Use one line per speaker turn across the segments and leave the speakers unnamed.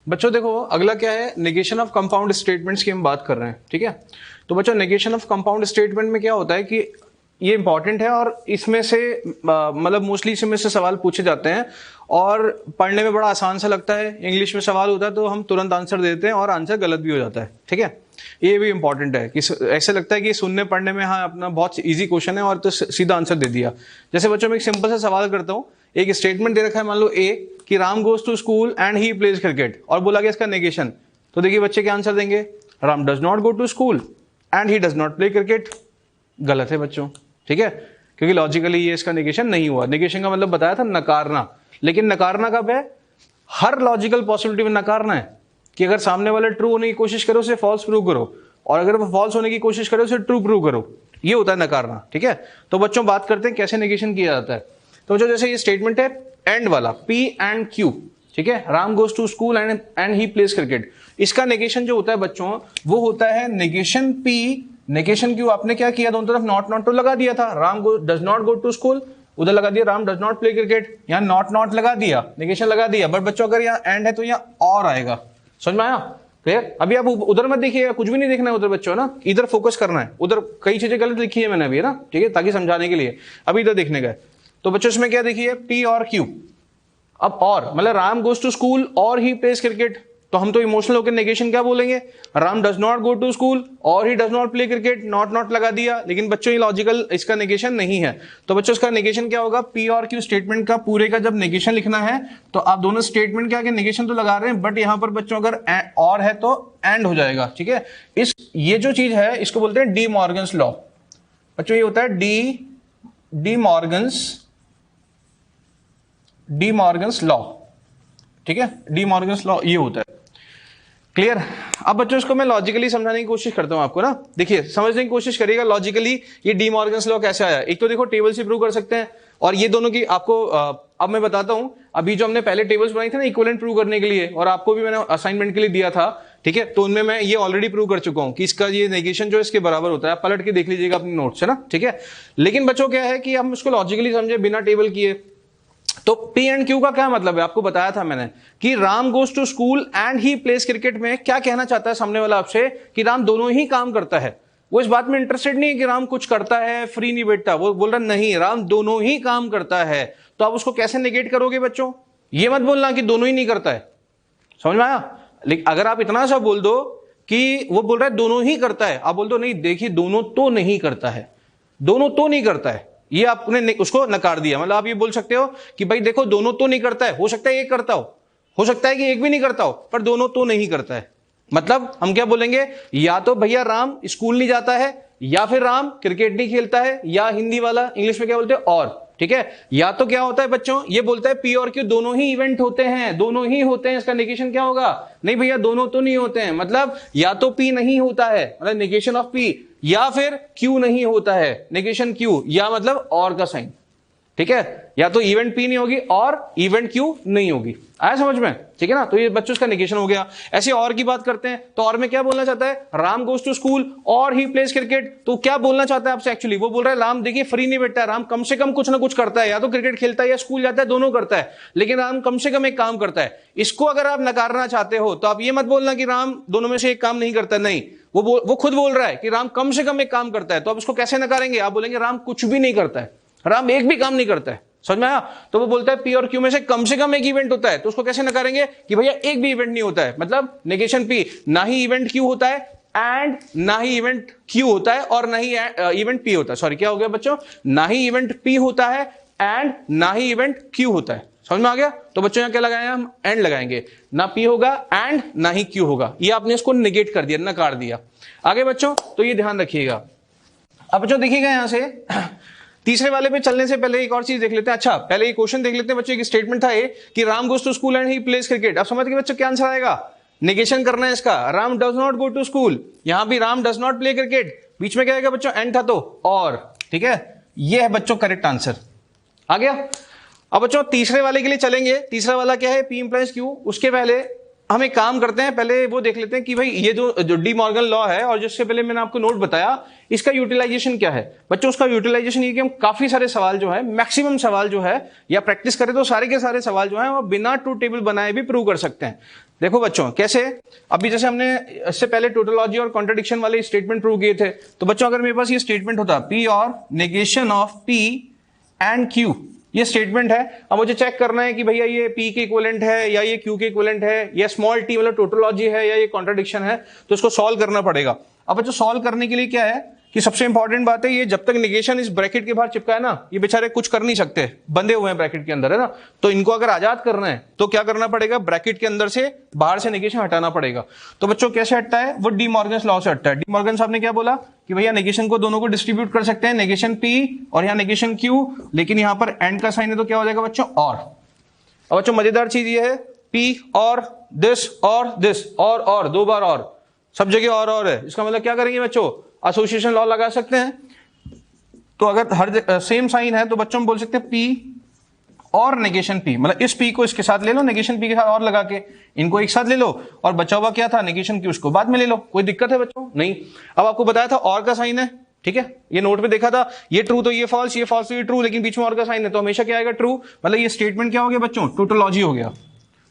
बच्चों देखो अगला क्या है, नेगेशन ऑफ कंपाउंड स्टेटमेंट्स की हम बात कर रहे हैं, ठीक है। तो बच्चों नेगेशन ऑफ कंपाउंड स्टेटमेंट में क्या होता है कि ये इंपॉर्टेंट है और इसमें से मतलब मोस्टली इसमें से सवाल पूछे जाते हैं और पढ़ने में बड़ा आसान सा लगता है। इंग्लिश में सवाल होता है तो हम तुरंत आंसर देते हैं और आंसर गलत भी हो जाता है, ठीक है। ये भी इंपॉर्टेंट है कि ऐसे लगता है कि सुनने पढ़ने में हाँ अपना बहुत इजी क्वेश्चन है और तो सीधा आंसर दे दिया। जैसे बच्चों में एक सिंपल सा सवाल करता हूँ, एक स्टेटमेंट दे रखा है मान लो ए कि Ram goes to school and he plays cricket और बोला गया इसका नेगेशन। तो देखिए बच्चे क्या आंसर देंगे, Ram does not go to school and he does not play cricket. गलत है बच्चों, ठीक है, क्योंकि लॉजिकली ये इसका नेगेशन नहीं हुआ। नेगेशन का मतलब बताया था नकारना, लेकिन नकारना कब है, हर लॉजिकल पॉसिबिलिटी में नकारना है कि अगर सामने वाले ट्रू होने की कोशिश करो उसे फॉल्स प्रूव करो और अगर वो फॉल्स होने की कोशिश करो उसे ट्रू प्रूव करो, ये होता है नकारना, ठीक है। तो बच्चों बात करते हैं कैसे नेगेशन किया जाता है। तो जो जैसे ये स्टेटमेंट है एंड वाला पी एंड क्यू, ठीक है, Ram goes to school and he plays cricket, इसका नेगेशन जो होता है बच्चों वो होता है नेगेशन पी नेगेशन क्यू। आपने क्या किया, दोनों तरफ नॉट नॉट तो लगा दिया था, Ram does not go to school, उधर लगा दिया Ram does not play cricket, यहाँ नॉट नॉट लगा दिया, नेगेशन लगा दिया। बट बच्चों अगर यहाँ एंड है तो यहाँ और आएगा, समझ में आया, क्लियर। अभी आप उधर मत देखिए, कुछ भी नहीं देखना है उधर बच्चों ना, इधर फोकस करना है। उधर कई चीजें गलत लिखी है मैंने अभी ना, ठीक है, ताकि समझाने के लिए, अभी इधर देखने का है। तो बच्चों इसमें क्या देखिए, पी और क्यू। अब और मतलब Ram goes to school or he plays cricket, तो हम तो इमोशनल होकर नेगेशन क्या बोलेंगे, Ram does not go to school or he does not play cricket, not not लगा दिया। लेकिन बच्चों ये लॉजिकल इसका नेगेशन नहीं है। तो बच्चों इसका नेगेशन क्या होगा, पी और क्यू स्टेटमेंट का पूरे का जब नेगेशन लिखना है तो आप दोनों स्टेटमेंट के आगे नेगेशन तो लगा रहे हैं, बट यहां पर बच्चों अगर और है तो एंड हो जाएगा, ठीक है। ये जो चीज है इसको बोलते हैं डी मॉर्गन्स लॉ। बच्चों ये होता है डी मॉर्गन्स लॉ, ठीक है, डी मॉर्गन्स लॉ ये होता है, क्लियर। अब बच्चों इसको मैं लॉजिकली समझाने की कोशिश करता हूं आपको ना, देखिए समझने की कोशिश करिएगा लॉजिकली ये डी मॉर्गन्स लॉ कैसे आया। एक तो देखो टेबल से प्रूव कर सकते हैं और ये दोनों की आपको अब मैं बताता हूं। अभी जो हमने पहले टेबल्स बनाई थी ना इक्विवेलेंट प्रूव करने के लिए, और आपको भी मैंने असाइनमेंट के लिए दिया था, ठीक है, तो उनमें मैं ये ऑलरेडी प्रूव कर चुका हूं कि इसका ये नेगेशन जो इसके बराबर होता है। आप पलट के देख लीजिएगा अपने नोट्स से ना, ठीक है। लेकिन बच्चों क्या है कि हम इसको लॉजिकली समझे बिना टेबल किए। तो पी एंड क्यू का क्या मतलब है, आपको बताया था मैंने कि Ram goes to school and he plays cricket में क्या कहना चाहता है सामने वाला आपसे कि राम दोनों ही काम करता है। वो इस बात में इंटरेस्टेड नहीं है कि राम कुछ करता है फ्री नहीं बैठता, वो बोल रहा नहीं राम दोनों ही काम करता है। तो आप उसको कैसे नेगेट करोगे बच्चों, ये मत बोलना कि दोनों ही नहीं करता है, समझ में आया। लेकिन अगर आप इतना सा बोल दो कि वो बोल रहा है दोनों ही करता है, आप बोल दो नहीं देखिए दोनों तो नहीं करता है, दोनों तो नहीं करता है, ये आपने उसको नकार दिया। मतलब आप ये बोल सकते हो कि भाई देखो दोनों तो नहीं करता है, हो सकता है एक करता हो सकता है कि एक भी नहीं करता हो, पर दोनों तो नहीं करता है। मतलब हम क्या बोलेंगे, या तो भैया राम स्कूल नहीं जाता है, या फिर राम क्रिकेट नहीं खेलता है, या हिंदी वाला इंग्लिश में क्या बोलते हैं और, ठीक है। या तो क्या होता है बच्चों, ये बोलता है पी और क्यू दोनों ही इवेंट होते हैं, दोनों ही होते हैं, इसका नेगेशन क्या होगा, नहीं भैया दोनों तो नहीं होते हैं, मतलब या तो पी नहीं होता है मतलब नेगेशन ऑफ पी, या फिर क्यू नहीं होता है नेगेशन क्यू, या मतलब और का साइन, ठीक है। या तो इवेंट पी नहीं होगी और इवेंट क्यू नहीं होगी, आया समझ में, ठीक है ना। तो ये बच्चों का नेगेशन हो गया। ऐसे और की बात करते हैं तो और में क्या बोलना चाहता है, Ram goes to school or he plays cricket, तो क्या बोलना चाहता है आपसे एक्चुअली, वो बोल रहा है राम देखिए फ्री नहीं बैठता है, राम कम से कम कुछ ना कुछ करता है, या तो क्रिकेट खेलता है या स्कूल जाता है, दोनों करता है, लेकिन राम कम से कम एक काम करता है। इसको अगर आप नकारना चाहते हो तो आप ये मत बोलना कि राम दोनों में से एक काम नहीं करता, नहीं, वो खुद बोल रहा है कि राम कम से कम एक काम करता है। तो आप उसको कैसे नकारेंगे, आप बोलेंगे राम कुछ भी नहीं करता है, राम एक भी काम नहीं करता है, समझ में आया। तो वो बोलता है पी और क्यू में से कम एक इवेंट होता है, तो उसको कैसे नकारेंगे कि भैया एक भी इवेंट नहीं होता है, मतलब नेगेशन पी, ना ही इवेंट क्यू होता है एंड ना ही इवेंट क्यू होता है और ना ही इवेंट पी होता है। सॉरी क्या हो गया बच्चों, ना ही इवेंट पी होता है एंड ना ही इवेंट क्यू होता है, समझ में आ गया। तो बच्चों यहां क्या लगाए हम, एंड लगाएंगे, ना पी होगा एंड ना ही क्यू होगा, ये आपने इसको निगेट कर दिया, नकार दिया। आगे बच्चों तो ये ध्यान रखिएगा। अब बच्चों देखिएगा यहां से तीसरे वाले पे चलने से पहले एक और चीज देख लेते हैं। अच्छा पहले ये क्वेश्चन देख लेते हैं बच्चों, एक स्टेटमेंट था ये कि Ram goes to school and he plays cricket. अब समझ गए बच्चों क्या आंसर आएगा, नेगेशन करना है इसका, Ram does not go to school, यहां भी Ram does not play cricket, बीच में क्या आएगा बच्चों, एंड था तो और, ठीक है, ये है बच्चों करेक्ट आंसर, आ गया। अब बच्चों तीसरे वाले के लिए चलेंगे। तीसरा वाला क्या है, पी इंप्लाइज क्यू। उसके पहले हम एक काम करते हैं, पहले वो देख लेते हैं कि भाई ये जो डी मॉर्गन लॉ है और जिससे पहले मैंने आपको नोट बताया, इसका यूटिलाइजेशन क्या है बच्चों। उसका यूटिलाइजेशन ये कि हम काफी सारे सवाल जो है, मैक्सिमम सवाल जो है, या प्रैक्टिस करें तो सारे के सारे सवाल जो है वो बिना ट्रूथ टेबल बनाए भी प्रूव कर सकते हैं। देखो बच्चों कैसे, अभी जैसे हमने इससे पहले टोटोलॉजी और कॉन्ट्रडिक्शन वाले स्टेटमेंट प्रूव किए थे, तो बच्चों अगर मेरे पास ये स्टेटमेंट होता पी और negation of P and Q, ये स्टेटमेंट है। अब मुझे चेक करना है कि भैया ये P के इक्विवेलेंट है या ये Q के इक्विवेलेंट है या स्मॉल t मतलब टोटोलॉजी है या ये कॉन्ट्रडिक्शन है, तो इसको सॉल्व करना पड़ेगा। अब बच्चों सॉल्व करने के लिए क्या है कि सबसे इंपॉर्टेंट बात है, ये जब तक नेगेशन इस ब्रैकेट के बाहर चिपका है ना, ये बेचारे कुछ कर नहीं सकते, बंधे हुए हैं ब्रैकेट के अंदर, है ना। तो इनको अगर आजाद करना है तो क्या करना पड़ेगा, ब्रैकेट के अंदर से बाहर से नेगेशन हटाना पड़ेगा। तो बच्चों कैसे हटता है, वो डी मॉर्गन्स लॉ से हटता है। डी मॉर्गन साहब ने क्या बोला कि भैया नेगेशन को दोनों को डिस्ट्रीब्यूट कर सकते हैं, नेगेशन P और यहाँ नेगेशन Q, लेकिन यहाँ पर एंड का साइन है तो क्या हो जाएगा बच्चों, और। अब बच्चों मजेदार चीज ये है, P और दिस और दो बार और, सब जगह और है। इसका मतलब क्या करेंगे बच्चों, एसोसिएशन लॉ लगा सकते हैं। तो अगर हर सेम साइन है तो बच्चों हम बोल सकते हैं P और नेगेशन P, मतलब इस P को इसके साथ ले लो, नेगेशन P के साथ और लगा के इनको एक साथ ले लो, और बचा हुआ क्या था नेगेशन Q, उसको बाद में ले लो। कोई दिक्कत है बच्चों, नहीं। अब आपको बताया था और का साइन है, ठीक है, ये नोट पे देखा था, ये ट्रू तो ये फॉल्स, ये फॉल्स तो ये ट्रू, लेकिन बीच में और का साइन है तो हमेशा क्या आएगा, ट्रू। मतलब ये स्टेटमेंट क्या हो गया बच्चों, टोटोलॉजी हो गया।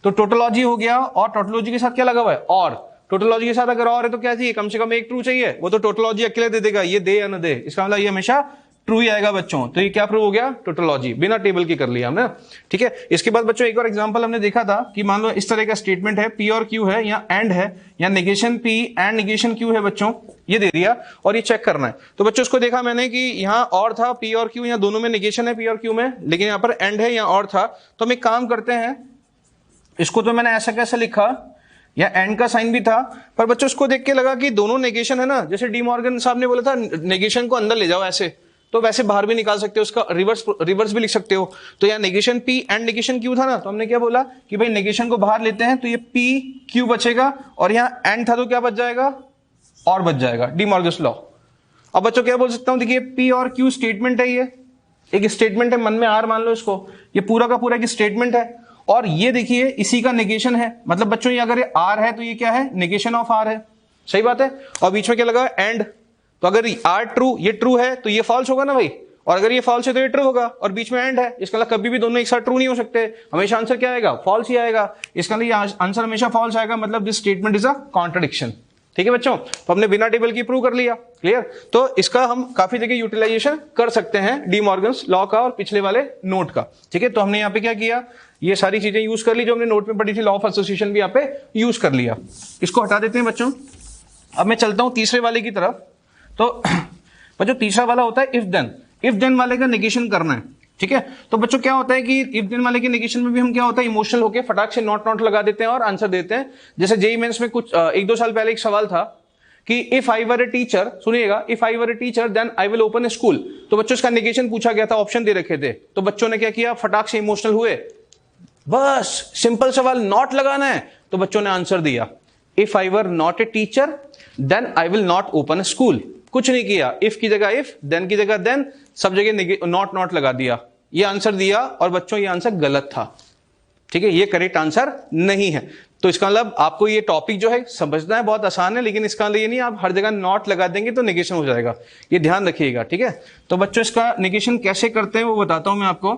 तो टोटोलॉजी हो गया, और टोटोलॉजी के साथ क्या लगा हुआ है, और। टोटोलॉजी के साथ अगर और है तो क्या चाहिए, कम से कम एक ट्रू चाहिए, वो तो टोटोलॉजी अकेले दे देगा, ये दे या ना दे, इसका मतलब ये हमेशा ट्रू ही आएगा बच्चों। तो ये क्या प्रूव हो गया, टोटोलॉजी, बिना टेबल की कर लिया हमने, ठीक है। इसके बाद बच्चों एक और एग्जांपल हमने देखा था कि मान लो इस तरह का स्टेटमेंट है, P और Q है, या एंड है, या negation P and negation Q है बच्चों, ये दे दिया और ये चेक करना है। तो बच्चों इसको देखा मैंने कि यहाँ और था P और Q, यहाँ दोनों में नेगेशन है P और Q में, लेकिन यहाँ पर एंड है, यहाँ और था। तो हम एक काम करते हैं, इसको तो मैंने ऐसा कैसे लिखा, या एंड का साइन भी था, पर बच्चों उसको देख के लगा कि दोनों नेगेशन है ना, जैसे डी मॉर्गन साहब ने बोला था नेगेशन को अंदर ले जाओ ऐसे, तो वैसे बाहर भी निकाल सकते हो, उसका रिवर्स भी लिख सकते हो। तो यहाँ negation P and negation Q था ना, तो हमने क्या बोला कि भाई नेगेशन को बाहर लेते हैं तो ये P Q बचेगा, और यहाँ एंड था तो क्या बच जाएगा, और बच जाएगा, डी मॉर्गन्स लॉ। अब बच्चों क्या बोल सकता हूं, देखिए P और Q स्टेटमेंट है, ये एक स्टेटमेंट है, मन में आर मान लो इसको, ये पूरा का पूरा एक स्टेटमेंट है, और ये देखिए इसी का नेगेशन है। मतलब बच्चों ये अगर ये आर है तो ये क्या है, नेगेशन ऑफ आर है, सही बात है। और बीच में क्या लगा, एंड, तो अगर आर ट्रू, ये ट्रू है तो ये फॉल्स होगा ना भाई, और अगर ये फॉल्स है तो ये ट्रू होगा, और बीच में एंड है, इसका मतलब कभी भी दोनों एक साथ ट्रू नहीं हो सकते, हमेशा आंसर क्या आएगा, फॉल्स ही आएगा। इसका मतलब आंसर हमेशा फॉल्स आएगा, मतलब this statement is a contradiction, ठीक है बच्चों। तो हमने बिना टेबल की प्रूव कर लिया, क्लियर। तो इसका हम काफी जगह यूटिलाइजेशन कर सकते हैं, डी मॉर्गन्स लॉ का और पिछले वाले नोट का, ठीक है। तो हमने यहाँ पे क्या किया, ये सारी चीजें यूज कर ली जो हमने नोट में पढ़ी थी, लॉ ऑफ एसोसिएशन भी यहाँ पे यूज कर लिया। इसको हटा देते हैं बच्चों। अब मैं चलता हूं तीसरे वाले की तरफ। तो बच्चों तीसरा वाला होता है इफ देन वाले का नेगेशन करना है, ठीक है। तो बच्चों क्या होता है कि इफ देन वाले के नेगेशन में भी हम क्या होता है, इमोशनल होकर फटाक से नॉट लगा देते हैं और आंसर देते हैं। जैसे जेईई मेंस में कुछ 1-2 साल पहले एक सवाल था कि if I were a teacher, सुनिएगा, if I were a teacher then I will open a school. तो बच्चों इसका नेगेशन पूछा गया था, ऑप्शन दे रखे थे, तो बच्चों ने क्या किया, फटाक से इमोशनल हुए, बस सिंपल सवाल नॉट लगाना है, तो बच्चों ने आंसर दिया if I were not a teacher then I will not open a school. कुछ नहीं किया, इफ की जगह इफ, देन की जगह देन, सब जगह नॉट लगा दिया, ये आंसर दिया, और बच्चों ये आंसर गलत था, ठीक है, ये करेक्ट आंसर नहीं है। तो इसका मतलब आपको ये टॉपिक जो है समझना है, बहुत आसान है, लेकिन इसका मतलब ये नहीं आप हर जगह नॉट लगा देंगे तो नेगेशन हो जाएगा, ये ध्यान रखिएगा, ठीक है। तो बच्चों इसका नेगेशन कैसे करते हैं वो बताता हूं मैं आपको।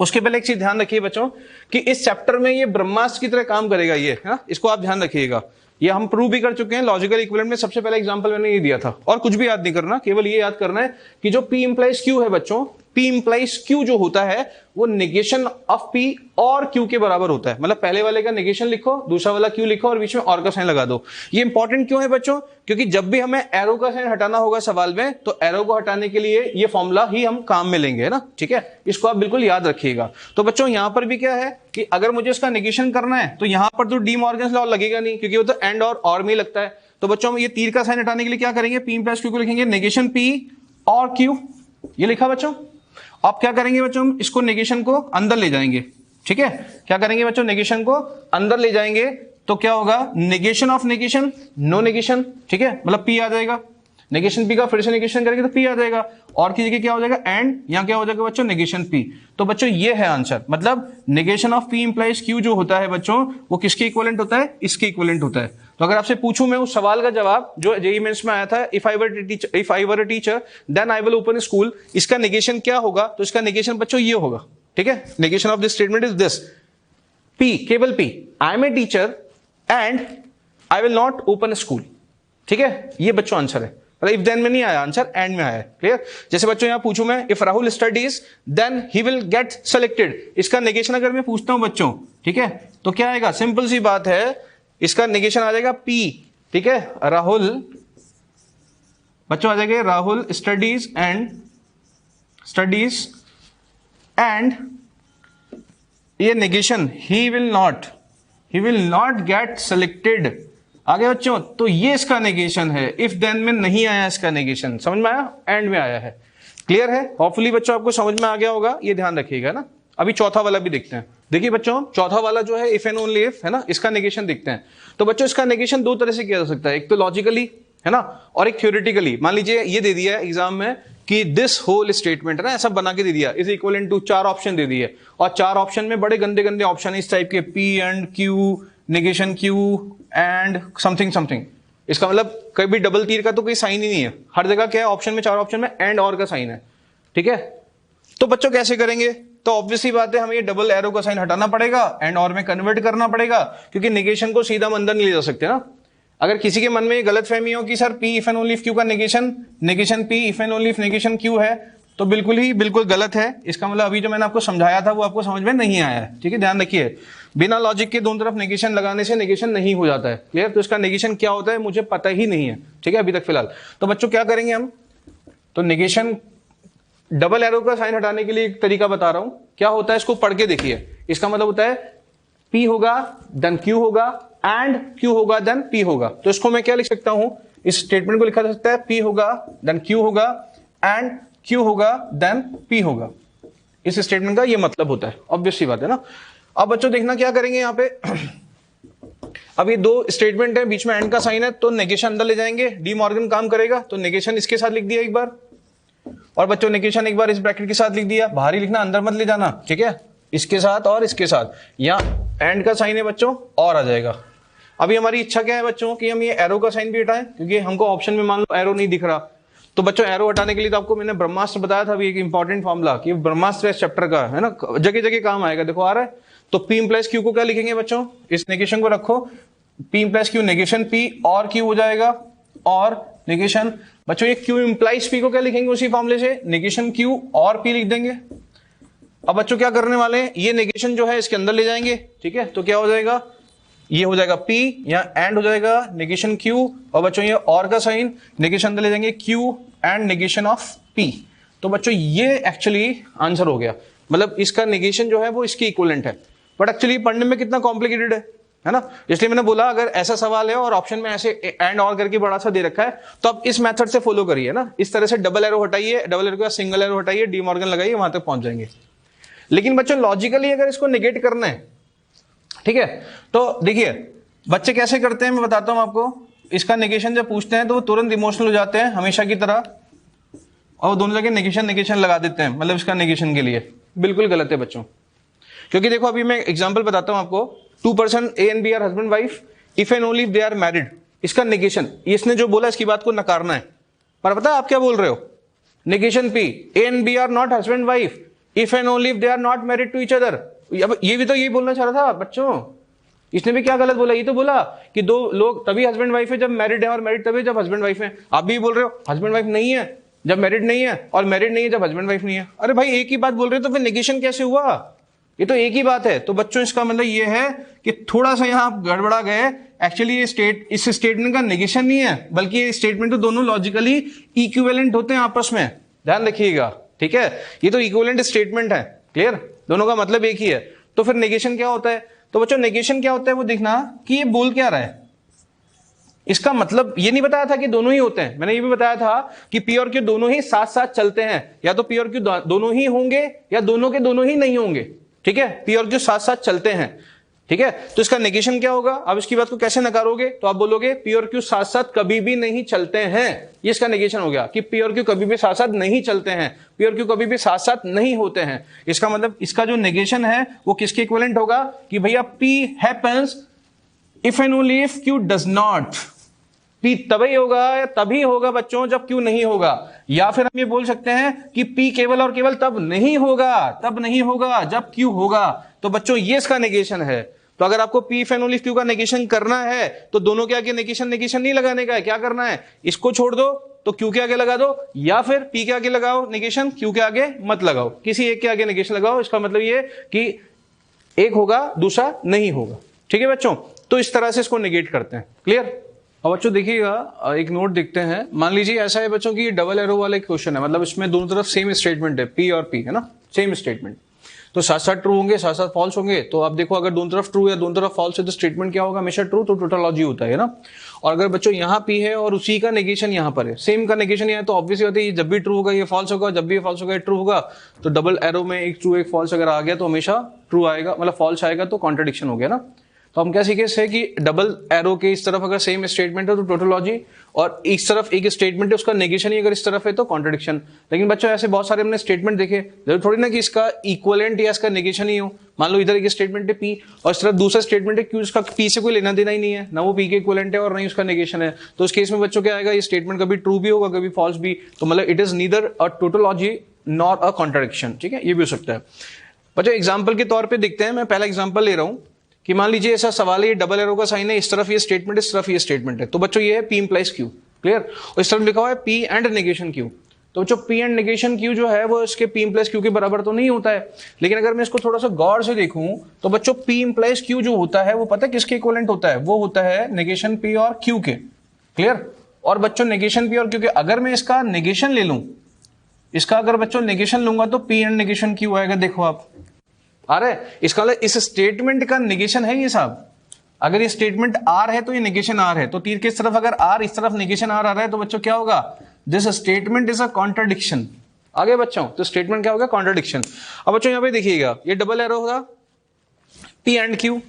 उसके पहले एक चीज ध्यान रखिए बच्चों कि इस चैप्टर में ये ब्रह्मास्त्र की तरह काम करेगा, ये है, इसको आप ध्यान रखिएगा। ये हम प्रूव भी कर चुके हैं, लॉजिकल इक्विवेलेंट में सबसे पहला एग्जांपल मैंने ये दिया था, और कुछ भी याद नहीं करना, केवल ये याद करना है कि जो P इंप्लाइज Q है बच्चों, P इंप्लाइज Q जो होता है वो नेगेशन ऑफ P और Q के बराबर होता है। मतलब पहले वाले का नेगेशन लिखो, दूसरा वाला Q लिखो, और बीच में और का साइन लगा दो। ये इंपॉर्टेंट क्यों है बच्चों, क्योंकि जब भी हमें एरो का साइन हटाना होगा सवाल में, तो एरो को हटाने के लिए ये फॉर्मूला ही हम काम में लेंगे, है ना, ठीक है। इसको आप बिल्कुल याद रखिएगा। तो बच्चों यहां पर भी क्या है कि अगर मुझे इसका नेगेशन करना है तो यहां पर तो डी मॉर्गन्स लॉ लगेगा नहीं, क्योंकि वो तो एंड और में लगता है। तो बच्चों ये तीर का साइन हटाने के लिए क्या करेंगे, P इंप्लाइज Q को लिखेंगे, नेगेशन P और Q, ये लिखा बच्चों। अब क्या करेंगे बच्चों, हम इसको नेगेशन को अंदर ले जाएंगे, ठीक है। क्या करेंगे बच्चों, नेगेशन को अंदर ले जाएंगे, तो क्या होगा, negation of negation, no negation, ठीक है, मतलब P आ जाएगा। नेगेशन पी का फिर से नेगेशन करेंगे तो पी आ जाएगा, और की जगह क्या हो जाएगा एंड, यहाँ क्या हो जाएगा बच्चों नेगेशन पी। तो बच्चों ये है आंसर, मतलब negation of P implies Q जो होता है बच्चों वो किसके इक्विवेलेंट होता है, इसके इक्विवेलेंट होता है। तो अगर आपसे पूछूं मैं उस सवाल का जवाब जो जेईई मेंस में आया था, if I were a teacher then I will open school, इसका नेगेशन क्या होगा, तो इसका नेगेशन बच्चों ये होगा, ठीक है। Negation of this statement is this, P, केवल P, I am a teacher and I will not open school, ठीक है। ये बच्चों आंसर है, मतलब इफ देन में नहीं आया आंसर, एंड में आया, क्लियर। जैसे बच्चों यहां पूछूं मैं, if Rahul studies then he will get selected, इसका नेगेशन अगर मैं पूछता हूं बच्चों, ठीक है, तो क्या आएगा, सिंपल सी बात है, इसका नेगेशन आ जाएगा पी, ठीक है। राहुल बच्चों आ जाएगा राहुल स्टडीज एंड ये negation he will not get selected, आगे बच्चों, तो ये इसका नेगेशन है। इफ देन में नहीं आया इसका नेगेशन, समझ में आया, एंड में आया है, क्लियर है। होपफुली बच्चों आपको समझ में आ गया होगा, ये ध्यान रखिएगा ना। अभी चौथा वाला भी देखते हैं। देखिए बच्चों चौथा वाला जो है इफ एंड ओनली इफ है ना, इसका नेगेशन देखते हैं। तो बच्चों इसका नेगेशन दो तरह से किया जा सकता है, एक तो लॉजिकली है ना, और एक थ्योरेटिकली। मान लीजिए ये दे दिया है एग्जाम में कि दिस होल स्टेटमेंट है ना, ऐसा बना के दे दिया, इज इक्वल टू 4 ऑप्शन दे दिए, और 4 ऑप्शन में बड़े गंदे गंदे ऑप्शन है इस टाइप के, P and Q, negation Q and something something. इसका मतलब कभी डबल तीर का तो कोई साइन ही नहीं है, हर जगह क्या है ऑप्शन में, 4 ऑप्शन में एंड और का साइन है, ठीक है। तो बच्चों कैसे करेंगे, तो ऑब्वियसली बात है हमें ये डबल एरो का साइन हटाना पड़ेगा, एंड और में कन्वर्ट करना पड़ेगा, क्योंकि नेगेशन को सीधा अंदर नहीं ले जा सकते ना। अगर किसी के मन में ये गलत फहमी हो कि sir P if and only if Q का negation P if and only if negation Q है, तो बिल्कुल गलत है। इसका मतलब अभी जो मैंने आपको समझाया था वो आपको समझ में नहीं आया है, ठीक है, ध्यान रखिए। बिना लॉजिक के दोनों तरफ नेगेशन लगाने से नेगेशन नहीं हो जाता है, क्लियर। तो इसका नेगेशन क्या होता है मुझे पता ही नहीं है, ठीक है, अभी तक फिलहाल। तो बच्चों क्या करेंगे हम, तो नेगेशन डबल एरो का साइन हटाने के लिए एक तरीका बता रहा हूं, क्या होता है इसको पढ़ के देखिए। इसका मतलब होता है P होगा देन Q होगा एंड Q होगा देन P होगा। तो इसको मैं क्या लिख सकता हूं, इस स्टेटमेंट को लिखा जा सकता है P होगा देन Q होगा एंड Q होगा देन P होगा। इस स्टेटमेंट का ये मतलब होता है, ऑब्वियस सी बात है ना। अब बच्चों देखना क्या करेंगे यहाँ पे, अब ये दो स्टेटमेंट है, बीच में एंड का साइन है, तो नेगेशन अंदर ले जाएंगे, डी मॉर्गन काम करेगा। तो नेगेशन इसके साथ लिख दिया एक बार, और बच्चों नेगेशन एक बार इस ब्रैकेट के साथ लिख दिया, बाहर ही लिखना, अंदर मत ले जाना, ठीक है। इसके साथ और इसके साथ, यहाँ एंड का साइन है बच्चों और आ जाएगा। अभी हमारी इच्छा क्या है बच्चों कि हम ये एरो का साइन भी हटाएं, क्योंकि हमको ऑप्शन में मान लो एरो नहीं दिख रहा। तो बच्चों एरो हटाने के लिए तो आपको मैंने ब्रह्मास्त्र बताया था, अभी एक इंपॉर्टेंट फॉर्मूला कि ब्रह्मास्त्र इस चैप्टर का है ना, जगह जगह काम आएगा, देखो आ रहा है। तो P इंप्लाइज Q को क्या लिखेंगे बच्चों, इस नेगेशन को रखो, P implies Q negation P और Q हो जाएगा, और नेगेशन बच्चों ये Q इंप्लाइज P को क्या लिखेंगे उसी फॉर्मूले से, नेगेशन Q और P लिख देंगे। अब बच्चों क्या करने वाले हैं, ये नेगेशन जो है इसके अंदर ले जाएंगे, ठीक है। तो क्या हो जाएगा, ये हो जाएगा P, यहाँ एंड हो जाएगा नेगेशन Q, और बच्चों ये और का साइन, नेगेशन अंदर ले जाएंगे Q and negation of P। तो बच्चों ये एक्चुअली आंसर हो गया, मतलब इसका नेगेशन जो है वो इसकी इक्विवेलेंट है। बट एक्चुअली पढ़ने में कितना कॉम्प्लिकेटेड है ना, इसलिए मैंने बोला अगर ऐसा सवाल है और ऑप्शन में ऐसे एंड और करके बड़ा सा दे रखा है, तो आप इस मेथड से फॉलो करिए ना, इस तरह से डबल एरो हटाइए, डबल एरो के बाद सिंगल एरो हटाइए, डी मॉर्गन लगाइए, वहां तक पहुंच जाएंगे। लेकिन बच्चों लॉजिकली अगर इसको नेगेट करना है, ठीक है, तो देखिए बच्चे कैसे करते हैं मैं बताता हूं आपको। इसका नेगेशन जब पूछते हैं तो वो तुरंत इमोशनल हो जाते हैं हमेशा की तरह, और दोनों जगह नेगेशन लगा देते हैं, मतलब इसका नेगेशन के लिए। बिल्कुल गलत है बच्चों, क्योंकि देखो अभी मैं एग्जांपल बताता हूं आपको। 2 person A and B are husband wife if and only if they are married, इसका नेगेशन, इसने जो बोला इसकी बात को नकारना है, पर पता है आप क्या बोल रहे हो, negation P, A and B are not husband wife if and only if they are not married to each other. अब ये भी तो यही बोलना चाह रहा था बच्चों, इसने भी क्या गलत बोला, ये तो बोला कि दो लोग तभी हस्बैंड वाइफ है जब मैरिड है, और मैरिड तभी जब हस्बैंड वाइफ है। आप भी बोल रहे हो हस्बैंड वाइफ नहीं है जब मैरिड नहीं है, और मैरिड नहीं है जब हस्बैंड वाइफ नहीं है। अरे भाई एक ही बात बोल रहे हो तो फिर नेगेशन कैसे हुआ, ये तो एक ही बात है। तो बच्चों इसका मतलब ये है कि थोड़ा सा यहां गड़बड़ा गए, एक्चुअली ये इस स्टेटमेंट का नेगेशन नहीं है, बल्कि ये स्टेटमेंट तो दोनों लॉजिकली इक्विवेलेंट होते हैं आपस में, ध्यान रखिएगा, ठीक है। ये तो इक्विवेलेंट स्टेटमेंट है, क्लियर, दोनों का मतलब एक ही है। तो फिर नेगेशन क्या होता है, तो बच्चों नेगेशन क्या होता है वो देखना कि ये बोल क्या रहा है। इसका मतलब ये नहीं बताया था कि दोनों ही होते हैं, मैंने ये भी बताया था कि P और Q दोनों ही साथ साथ चलते हैं, या तो P और Q दोनों ही होंगे या दोनों के दोनों ही नहीं होंगे, ठीक है। P और Q साथ साथ चलते हैं, ठीक है, तो इसका नेगेशन क्या होगा? अब इसकी बात को कैसे नकारोगे? तो आप बोलोगे पी और क्यू साथ साथ कभी भी नहीं चलते हैं, ये इसका नेगेशन हो गया कि पी और क्यू कभी भी साथ साथ नहीं चलते हैं, पी और क्यू कभी भी साथ साथ नहीं होते हैं। इसका मतलब इसका जो नेगेशन है वो किसके इक्विवेलेंट होगा कि भैया P happens if and only if Q does not. P तभी होगा या तभी होगा बच्चों जब क्यू नहीं होगा, या फिर हम ये बोल सकते हैं कि पी केवल और केवल तब नहीं होगा जब क्यू होगा। तो बच्चों ये इसका नेगेशन है। तो अगर आपको P if and only Q का नेगेशन करना है तो दोनों के आगे नेगेशन नहीं लगाने का है, क्या करना है, इसको छोड़ दो तो क्यू के आगे लगा दो, या फिर पी के आगे लगाओ नेगेशन, क्यू के आगे मत लगाओ, किसी एक के आगे नेगेशन लगाओ। इसका मतलब ये कि एक होगा दूसरा नहीं होगा। ठीक है बच्चों, तो इस तरह से इसको नेगेट करते हैं। क्लियर? अब बच्चों देखिएगा, एक नोट देखते हैं। मान लीजिए ऐसा है बच्चों की डबल एरो वाला क्वेश्चन है, मतलब इसमें दोनों तरफ सेम स्टेटमेंट है, पी और पी है ना, सेम स्टेटमेंट, तो साथ साथ ट्रू होंगे साथ साथ फॉल्स होंगे। तो आप देखो अगर दोनों तरफ ट्रू या दोनों तरफ फॉल्स है तो स्टेटमेंट क्या होगा? हमेशा ट्रू, तो टोटोलॉजी होता है ना। और अगर बच्चों यहाँ पी है और उसी का नेगेशन यहाँ पर है, सेम का नेगेशन यहाँ, तो ऑब्वियसली होता है जब भी ट्रू होगा ये फॉल्स होगा, जब भी ये फॉल्स होगा ये ट्रू होगा। तो डबल एरो में एक ट्रू एक फॉल्स अगर आ गया तो हमेशा ट्रू आएगा, मतलब फॉल्स आएगा, तो कॉन्ट्रडिक्शन हो गया ना। तो हम क्या सीखे इससे कि डबल एरो के इस तरफ अगर सेम स्टेटमेंट है तो टोटोलॉजी, और इस तरफ एक स्टेटमेंट है उसका नेगेशन ही अगर इस तरफ है तो कॉन्ट्रडिक्शन। लेकिन बच्चों ऐसे बहुत सारे हमने स्टेटमेंट देखे, जरूर थोड़ी ना कि इसका इक्वलेंट या इसका नेगेशन ही हो। मान लो इधर एक स्टेटमेंट है पी और इस तरफ दूसरा स्टेटमेंट है क्यू, इसका पी से कोई लेना देना ही नहीं है, ना वो पी के इक्वलेंट है और नहीं उसका नेगेशन है। तो उस केस में बच्चों क्या आएगा, ये स्टेटमेंट कभी ट्रू भी होगा कभी फॉल्स भी। तो मतलब it is neither a tautology nor a contradiction. ठीक है, ये भी हो सकता है बच्चों। एग्जाम्पल के तौर पर देखते हैं, मैं पहला एग्जाम्पल ले रहा हूं कि मान लीजिए ऐसा सवाल है, ये डबल एरो का साइन है, इस तरफ ये स्टेटमेंट, इस तरफ ये स्टेटमेंट है। तो बच्चों ये है पी इंप्लाइज क्यू, क्लियर। और इस तरफ लिखा हुआ है पी एंड नेगेशन क्यू। तो बच्चों पी एंड नेगेशन क्यू जो है वो इसके पी इंप्लाइज क्यू के बराबर तो नहीं होता है, लेकिन अगर मैं इसको थोड़ा सा गौर से देखूं तो बच्चों पी इंप्लाइज क्यू जो होता है वो पता है किसके इक्विवेलेंट होता है? वो होता है नेगेशन पी और क्यू के, क्लियर। और बच्चों नेगेशन पी और क्यू के अगर मैं इसका नेगेशन ले लूं, इसका अगर बच्चों नेगेशन लूंगा तो पी एंड नेगेशन क्यू आएगा। देखो आप आ रहा है, इसका मतलब इस स्टेटमेंट का नेगेशन है ये साहब। अगर ये स्टेटमेंट आर है तो ये नेगेशन आर है, तो तीर की तरफ अगर आर, इस तरफ नेगेशन आर आ रहा है तो बच्चों क्या होगा? This statement is a contradiction. आगे बच्चों तो स्टेटमेंट क्या होगा? कॉन्ट्रडिक्शन। अब बच्चों यहां पे देखिएगा, ये डबल एरो होगा P and Q,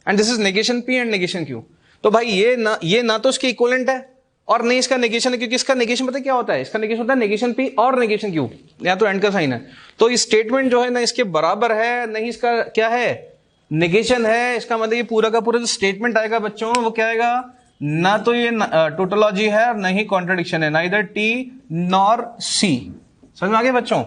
and this is negation P and negation Q. तो भाई ये ना तो इसके इक्विवेलेंट है और नहीं इसका नेगेशन है, क्योंकि इसका नेगेशन पता है क्या होता है? इसका नेगेशन होता है नेगेशन पी और नेगेशन क्यू, या तो एंड का साइन है। तो ये स्टेटमेंट जो है ना इसके बराबर है, नहीं इसका क्या है? नेगेशन है। इसका मतलब ये पूरा का पूरा जो स्टेटमेंट आएगा बच्चों वो क्या आएगा? ना तो ये टोटोलॉजी है और ना ही कॉन्ट्रडिक्शन है, नाइदर टी नॉर सी। समझ में आ गया बच्चों?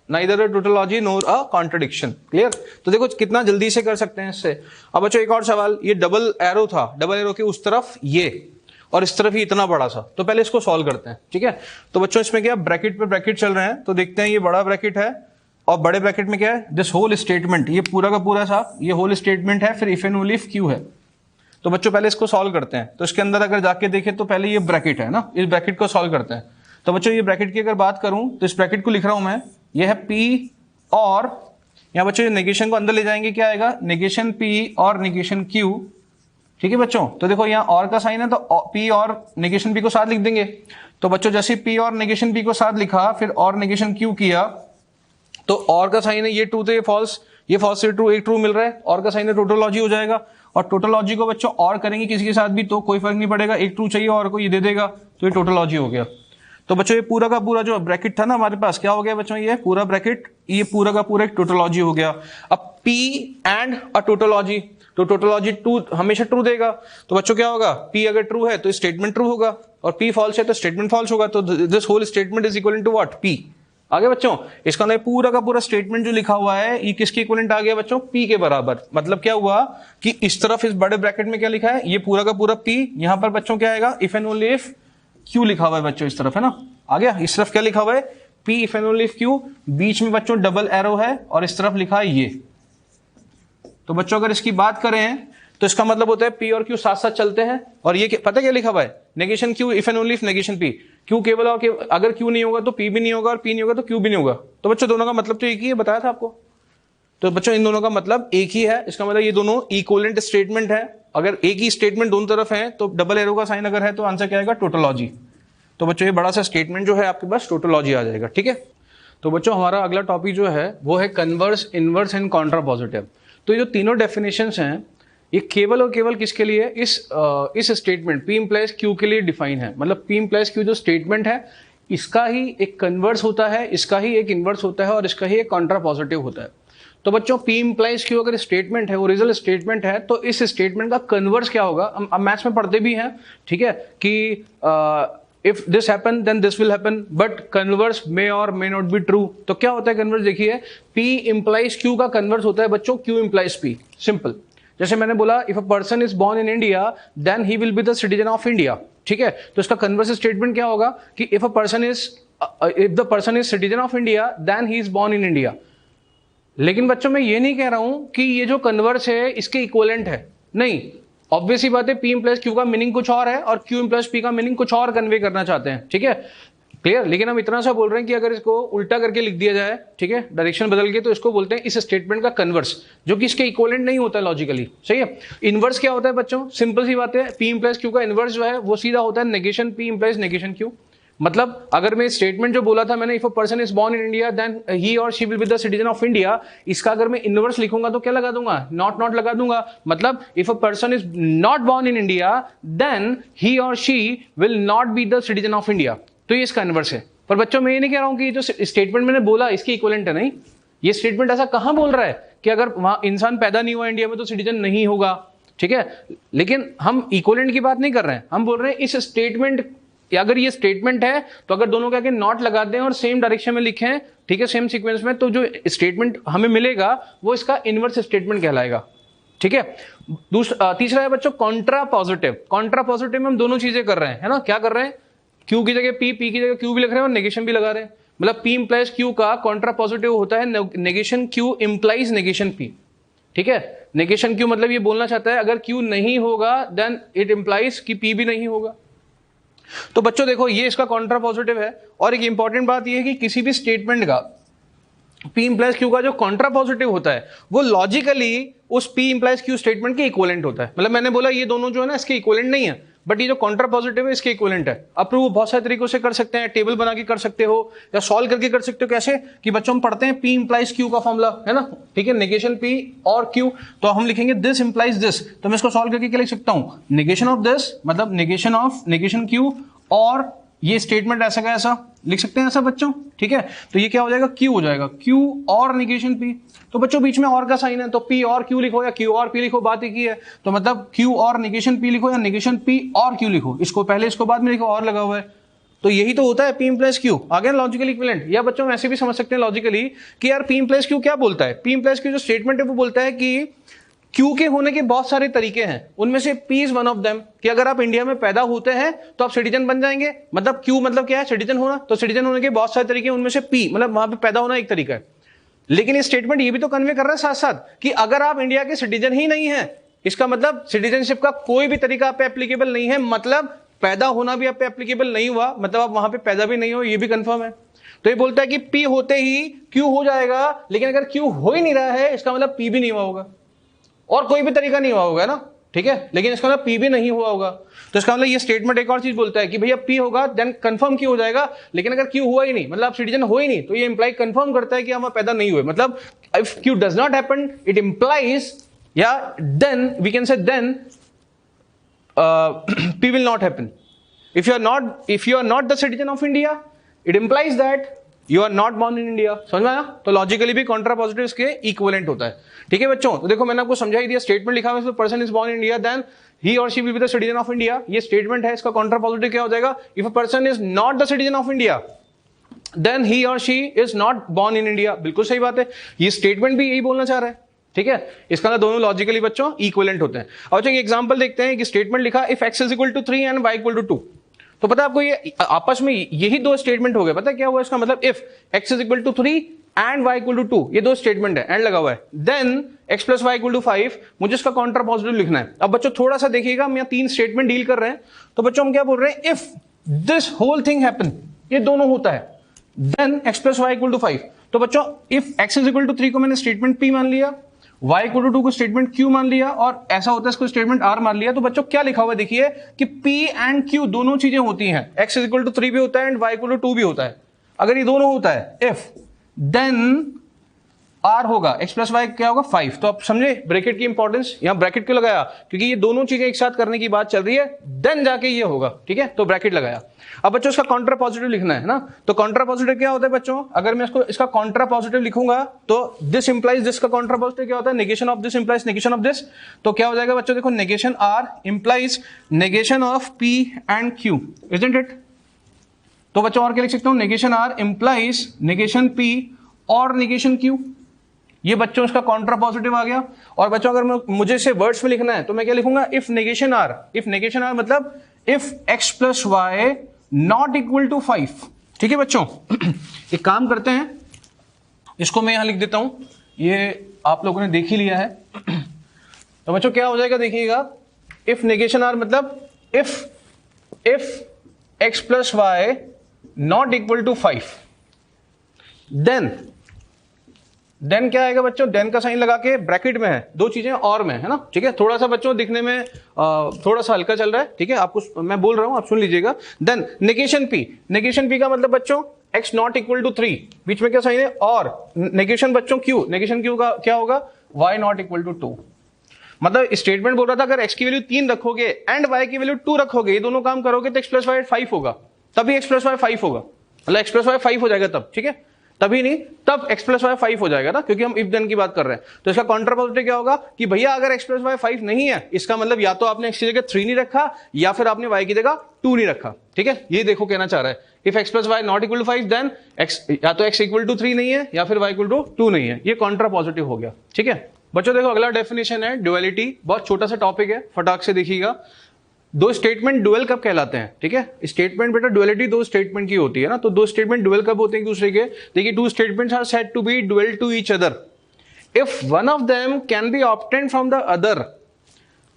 नाइदर टोटोलॉजी नॉर अ कॉन्ट्रडिक्शन। क्लियर? तो देखो कितना जल्दी से कर सकते हैं इससे। अब बच्चों एक और सवाल, ये डबल एरो था, डबल एरो के उस तरफ ये और इस तरफ ही इतना बड़ा सा, तो पहले इसको सॉल्व करते हैं। ठीक है, तो बच्चों इसमें क्या ब्रैकेट पे ब्रैकेट चल रहे हैं, तो देखते हैं ये बड़ा ब्रैकेट है और बड़े ब्रैकेट में क्या है? दिस होल स्टेटमेंट, ये पूरा का पूरा सा ये होल स्टेटमेंट है, फिर if and only if Q है। तो बच्चों पहले इसको सॉल्व करते हैं। तो इसके अंदर अगर जाके देखें तो पहले ये ब्रैकेट है ना, इस ब्रैकेट को सॉल्व करते हैं। तो बच्चों ये ब्रैकेट की अगर बात करूं तो इस ब्रैकेट को लिख रहा हूं मैं, ये है पी और यहां बच्चों नेगेशन को अंदर ले जाएंगे, क्या आएगा? नेगेशन पी और नेगेशन क्यू। ठीक है बच्चों, तो देखो यहाँ और का साइन है तो पी और नेगेशन पी को साथ लिख देंगे। तो बच्चों जैसे पी और नेगेशन पी को साथ लिखा, फिर और नेगेशन क्यू किया, तो और का साइन है ये ट्रू, तो ये फॉल्स, ये फॉल्स से ट्रू, एक ट्रू मिल रहा है, और का साइन है टोटोलॉजी हो जाएगा। और टोटोलॉजी को बच्चों और करेंगे किसी के साथ भी तो कोई फर्क नहीं पड़ेगा, एक ट्रू चाहिए और को ये दे देगा, तो ये टोटोलॉजी हो गया। तो बच्चों ये पूरा का पूरा जो ब्रैकेट था ना हमारे पास, क्या हो गया बच्चों? ये पूरा ब्रैकेट, ये पूरा का पूरा एक टोटोलॉजी हो गया। अब पी एंड अ टोटोलॉजी, तो टोटोलॉजी ट्रू हमेशा ट्रू देगा। तो बच्चों क्या होगा? पी अगर ट्रू है तो स्टेटमेंट ट्रू होगा, और पी फॉल्स है तो स्टेटमेंट फॉल्स होगा। तो this whole statement is equal to what? P. आगे बच्चों इसका मतलब पूरा का पूरा स्टेटमेंट जो लिखा हुआ है ये किसके इक्विवेलेंट आ गया बच्चों? पी के बराबर। मतलब क्या हुआ कि इस तरफ इस बड़े ब्रैकेट में क्या लिखा है? ये पूरा का पूरा पी, यहां पर बच्चों क्या आएगा? If and only if Q लिखा हुआ है बच्चों, इस तरफ है ना। आ गया? इस तरफ क्या लिखा हुआ है? P if and only if Q, बीच में बच्चों डबल एरो है और इस तरफ लिखा है ये। तो बच्चों अगर इसकी बात करें तो इसका मतलब होता है पी और क्यू साथ साथ चलते हैं। और ये पता क्या लिखा हुआ है? Negation Q if and only if negation P. Q केवल और अगर क्यू नहीं होगा तो पी भी नहीं होगा, और पी नहीं होगा तो क्यू भी नहीं होगा। तो बच्चों दोनों का मतलब तो एक ही है, बताया था आपको। तो बच्चों इन दोनों का मतलब एक ही है, इसका मतलब ये दोनों इक्विवेलेंट स्टेटमेंट है। अगर एक ही स्टेटमेंट दोनों तरफ है तो डबल एरो का साइन अगर है तो आंसर क्या आएगा? टोटोलॉजी। तो बच्चों ये बड़ा सा स्टेटमेंट जो है आपके पास टोटोलॉजी आ जाएगा। ठीक है, तो बच्चों हमारा अगला टॉपिक जो है वो है कन्वर्स, इनवर्स एंड कॉन्ट्रापोजिटिव। तो ये जो तीनों डेफिनेशंस हैं ये केवल और केवल किसके लिए, इस स्टेटमेंट P इम्प्लाइज Q के लिए डिफाइन है। मतलब P इम्प्लाइज Q जो स्टेटमेंट है इसका ही एक कन्वर्स होता है, इसका ही एक इन्वर्स होता है और इसका ही एक कॉन्ट्रा पॉजिटिव होता है। तो बच्चों P इम्प्लाइज Q अगर स्टेटमेंट है, ओरिजिनल स्टेटमेंट है, तो इस स्टेटमेंट का कन्वर्स क्या होगा, हम मैथ्स में पढ़ते भी हैं, ठीक है, कि if this happen then this will happen but converse may or may not be true. तो क्या होता है कन्वर्स, देखिए P इम्प्लाइज Q का कन्वर्स होता है बच्चों Q इम्प्लाइज P। सिंपल, जैसे मैंने बोला if a person is born in India then he will be the citizen of India, ठीक है। तो इसका कन्वर्स स्टेटमेंट क्या होगा कि if the person is citizen of India then he is born in India. लेकिन बच्चों मैं ये नहीं कह रहा हूं कि ये जो कन्वर्स है इसके इक्विवेलेंट है, नहीं। ऑब्वियसली बात है P इम्प्लाइज Q का मीनिंग कुछ और है और Q इम्प्लाइज P का मीनिंग कुछ और कन्वे करना चाहते हैं, ठीक है, क्लियर। लेकिन हम इतना सा बोल रहे हैं कि अगर इसको उल्टा करके लिख दिया जाए, ठीक है, डायरेक्शन बदल के, तो इसको बोलते हैं इस स्टेटमेंट का कन्वर्स, जो कि इसके इक्विवेलेंट नहीं होता है लॉजिकली, सही है। इनवर्स क्या होता है बच्चों, सिंपल सी बात है, P इम्प्लाइज Q का इनवर्स जो है वो सीधा होता है negation P implies negation Q। मतलब अगर मैं स्टेटमेंट जो बोला था मैंने, if a person is born in India then he or she will be the citizen of India, इसका अगर मैं इनवर्स लिखूंगा तो क्या लगा दूंगा, नॉट लगा दूंगा। मतलब if a person is not born in India then he or she will not be the citizen of India, तो ये इसका इनवर्स है। पर बच्चों मैं ये नहीं कह रहा हूं कि जो स्टेटमेंट मैंने बोला इसकी इक्विवेलेंट है, नहीं। ये स्टेटमेंट ऐसा कहां बोल रहा है कि अगर वहां इंसान पैदा नहीं हुआ इंडिया में तो सिटीजन नहीं होगा, ठीक है। लेकिन हम इक्विवेलेंट की बात नहीं कर रहे हैं, हम बोल रहे हैं इस स्टेटमेंट, अगर ये स्टेटमेंट है तो अगर दोनों के आगे नॉट लगा दें और सेम डायरेक्शन में लिखें, ठीक है, सेम सीक्वेंस में, तो जो स्टेटमेंट हमें मिलेगा वो इसका इनवर्स स्टेटमेंट कहलाएगा, ठीक है। तीसरा है बच्चों कॉन्ट्रा पॉजिटिव। कॉन्ट्रा पॉजिटिव में हम दोनों चीजें कर रहे हैं, है ना। क्या कर रहे हैं, Q की जगह P की जगह Q भी लिख रहे हैं और नेगेशन भी लगा रहे हैं। मतलब P इम्प्लाइज Q का कॉन्ट्रा पॉजिटिव होता है negation Q implies negation P, ठीक है। नेगेशन Q मतलब ये बोलना चाहता है अगर Q नहीं होगा देन इट इम्प्लाइज कि P भी नहीं होगा। तो बच्चों देखो ये इसका कॉन्ट्रा पॉजिटिव है। और एक इंपॉर्टेंट बात ये है कि किसी भी स्टेटमेंट का P इम्प्लाइज Q का जो कॉन्ट्रा पॉजिटिव होता है वो लॉजिकली उस P इम्प्लाइज Q स्टेटमेंट के इक्विवेलेंट होता है। मतलब मैंने बोला ये दोनों जो है ना इसके इक्विवेलेंट नहीं है, बट ये जो कॉन्ट्रा पॉजिटिव है इसके इक्विवेलेंट है। अब प्रूव बहुत सारे तरीकों से कर सकते हैं, टेबल बना के कर सकते हो या सॉल्व करके कर सकते हो। कैसे कि बच्चों हम पढ़ते हैं P इम्प्लाइज Q का फॉर्मूला, है ना, ठीक है, नेगेशन P और Q। तो हम लिखेंगे दिस इम्प्लाइज दिस, तो मैं इसको सॉल्व करके क्या लिख सकता हूं, नेगेशन ऑफ दिस मतलब नेगेशन ऑफ नेगेशन Q, और ये स्टेटमेंट ऐसा का ऐसा लिख सकते हैं ऐसा बच्चों, ठीक है। तो ये क्या हो जाएगा, Q हो जाएगा, Q और नेगेशन P। तो बच्चों बीच में और का साइन है तो P और Q लिखो या Q और P लिखो, बात एक ही है। तो मतलब Q और नेगेशन P लिखो या नेगेशन P और Q लिखो, इसको पहले इसको बाद में लिखो, और लगा हुआ है। तो यही तो होता है P इम्प्लाइज Q। आगे लॉजिकल इक्विवेलेंट, या बच्चों ऐसे भी समझ सकते हैं लॉजिकली कि यार P इम्प्लाइज Q क्या बोलता है। P इम्प्लाइज Q जो स्टेटमेंट है वो बोलता है कि Q के होने के बहुत सारे तरीके हैं, उनमें से P is one of them, कि अगर आप इंडिया में पैदा होते हैं तो आप सिटीजन बन जाएंगे। मतलब Q मतलब क्या है, सिटीजन होना। तो सिटीजन होने के बहुत सारे तरीके हैं, उनमें से P मतलब वहां पे पैदा होना एक तरीका है। लेकिन ये स्टेटमेंट ये भी तो कन्वे कर रहा है साथ साथ कि अगर आप इंडिया के सिटीजन ही नहीं है, इसका मतलब सिटीजनशिप का कोई भी तरीका आप पे एप्लीकेबल नहीं है, मतलब पैदा होना भी आप पे एप्लीकेबल नहीं हुआ, मतलब आप वहां पे पैदा भी नहीं हो, ये भी कंफर्म है। तो ये बोलता है कि P होते ही Q हो जाएगा, लेकिन अगर Q हो ही नहीं रहा है इसका मतलब P भी नहीं हुआ होगा और कोई भी तरीका नहीं हुआ होगा ना, ठीक है, लेकिन इसका मतलब P भी नहीं हुआ होगा। तो इसका मतलब ये स्टेटमेंट एक और चीज बोलता है कि भैया P होगा देन कंफर्म Q हो जाएगा, लेकिन अगर Q हुआ ही नहीं मतलब आप सिटीजन हो ही नहीं, तो ये इंप्लाई कंफर्म करता है कि हम पैदा नहीं हुए। मतलब if Q does not happen it implies, या then we can say then P will not happen. If you are not the citizen of India, it implies that you are not born in India. समझ में आया। तो logically भी Contra positive इसके equivalent होता है, ठीक है बच्चों। तो देखो मैंने आपको समझा ही दिया, स्टेटमेंट लिखा हुआ है person is born in India then he or she will be the citizen of India, ये स्टेटमेंट है। इसका कॉन्ट्रा पॉजिटिव क्या हो जाएगा, if a person is not the citizen of India then he or she is not born in India. बिल्कुल सही बात है, ये स्टेटमेंट भी यही बोलना चाह रहा है, ठीक है। इसका ना दोनों लॉजिकली बच्चों इक्विवेलेंट होते हैं। और अच्छा एग्जांपल देखते हैं कि स्टेटमेंट लिखा if x is equal to 3 and y equal to 2। तो पता है आपको ये आपस में यही दो स्टेटमेंट हो गए। पता है क्या हुआ इसका मतलब, if x is equal to 3 and y equal to 2, ये दो स्टेटमेंट है, एंड लगा हुआ है, then x plus Y equal to 5, मुझे इसका कॉन्ट्रा पॉजिटिव लिखना है। अब बच्चों थोड़ा सा देखिएगा, हम यहाँ 3 स्टेटमेंट डील कर रहे हैं, तो बच्चों हम क्या बोल रहे हैं, if this whole thing happen, ये दोनों होता है, then x plus Y equal to 5। तो बच्चों if x is equal to 3 को मैंने स्टेटमेंट P मान लिया, y इक्वल टू 2 को स्टेटमेंट Q मान लिया, और ऐसा होता है इसको स्टेटमेंट R मान लिया। तो बच्चों क्या लिखा हुआ है देखिए कि P एंड Q दोनों चीजें होती हैं, x इज इक्वल टू 3 भी होता है एंड y इक्वल टू 2 भी होता है। अगर ये दोनों होता है इफ, देन आर होगा, एक्स प्लस वाई क्या होगा 5। तो आप समझे ब्रैकेट की इंपॉर्टेंस, यहां ब्रैकेट क्यों लगाया, क्योंकि ये दोनों चीजें एक साथ करने की बात चल रही है, देन जाके ये होगा, ठीक है, तो ब्रैकेट लगाया। अब बच्चों इसका कॉन्ट्रा पॉजिटिव लिखना है ना, तो कॉन्ट्रा पॉजिटिव क्या होता है बच्चों, अगर मैं इसका कॉन्ट्रा पॉजिटिव लिखूंगा तो दिस इंप्लाइज दिस का कॉन्ट्रा पॉजिटिव क्या होता है, negation of this implies negation of this. तो क्या हो जाएगा बच्चों, देखो negation R implies negation of P and Q, isn't it. तो बच्चों और क्या लिख सकता हूं, negation R implies negation P और नेगेशन क्यू। ये बच्चों इसका कॉन्ट्रा पॉजिटिव आ गया। और बच्चों अगर मुझे इसे वर्ड्स में लिखना है तो मैं क्या लिखूंगा, इफ नेगेशन आर मतलब if X plus Y not equal to 5। ठीक है बच्चों, एक काम करते हैं, इसको मैं यहां लिख देता हूं, ये आप लोगों ने देख ही लिया है। तो बच्चों क्या हो जाएगा देखिएगा, इफ नेगेशन आर मतलब if X plus Y not equal to 5, then क्या आएगा बच्चों, देन का साइन लगा के ब्रैकेट में है, दो चीजें और में है ना, ठीक है। थोड़ा सा बच्चों दिखने में थोड़ा सा हल्का चल रहा है, ठीक है, आपको मैं बोल रहा हूं आप सुन लीजिएगा। देन नेगेशन पी का मतलब बच्चों x नॉट इक्वल टू 3, बीच में क्या साइन है, और नेगेशन बच्चों नेगेशन क्यू का क्या होगा, y नॉट इक्वल टू 2। मतलब स्टेटमेंट बोल रहा था अगर x की वैल्यू 3 रखोगे एंड y की वैल्यू 2 रखोगे, ये दोनों काम करोगे तो x प्लस वाई 5 होगा, तभी x प्लस वाई 5 होगा, मतलब x प्लस वाई 5 हो जाएगा तब, ठीक है, तभी नहीं तब x प्लस वाई 5 हो जाएगा ना, क्योंकि हम इफ देन की बात कर रहे हैं। तो इसका कॉन्ट्रा पॉजिटिव क्या होगा कि भैया अगर x प्लस वाई 5 नहीं है, इसका मतलब या तो आपने x की जगह 3 नहीं रखा या फिर आपने y की जगह 2 नहीं रखा, ठीक है। ये देखो कहना चाह रहा है, if x plus Y not equal to 5 then x या तो x इक्वल टू 3 नहीं है या फिर y इक्वल टू 2 नहीं है, ये कॉन्ट्रा पॉजिटिव हो गया, ठीक है। बच्चों देखो अगला डेफिनेशन है ड्युअलिटी, बहुत छोटा सा टॉपिक है, फटाक से देखिएगा। दो स्टेटमेंट डुअल कब कहलाते हैं, ठीक है, स्टेटमेंट बेटा डुअलिटी दो स्टेटमेंट की होती है ना, तो दो स्टेटमेंट डुअल कब होते हैं एक दूसरे के, देखिए two statements are said to be dual to each other if one of them can be obtained from the other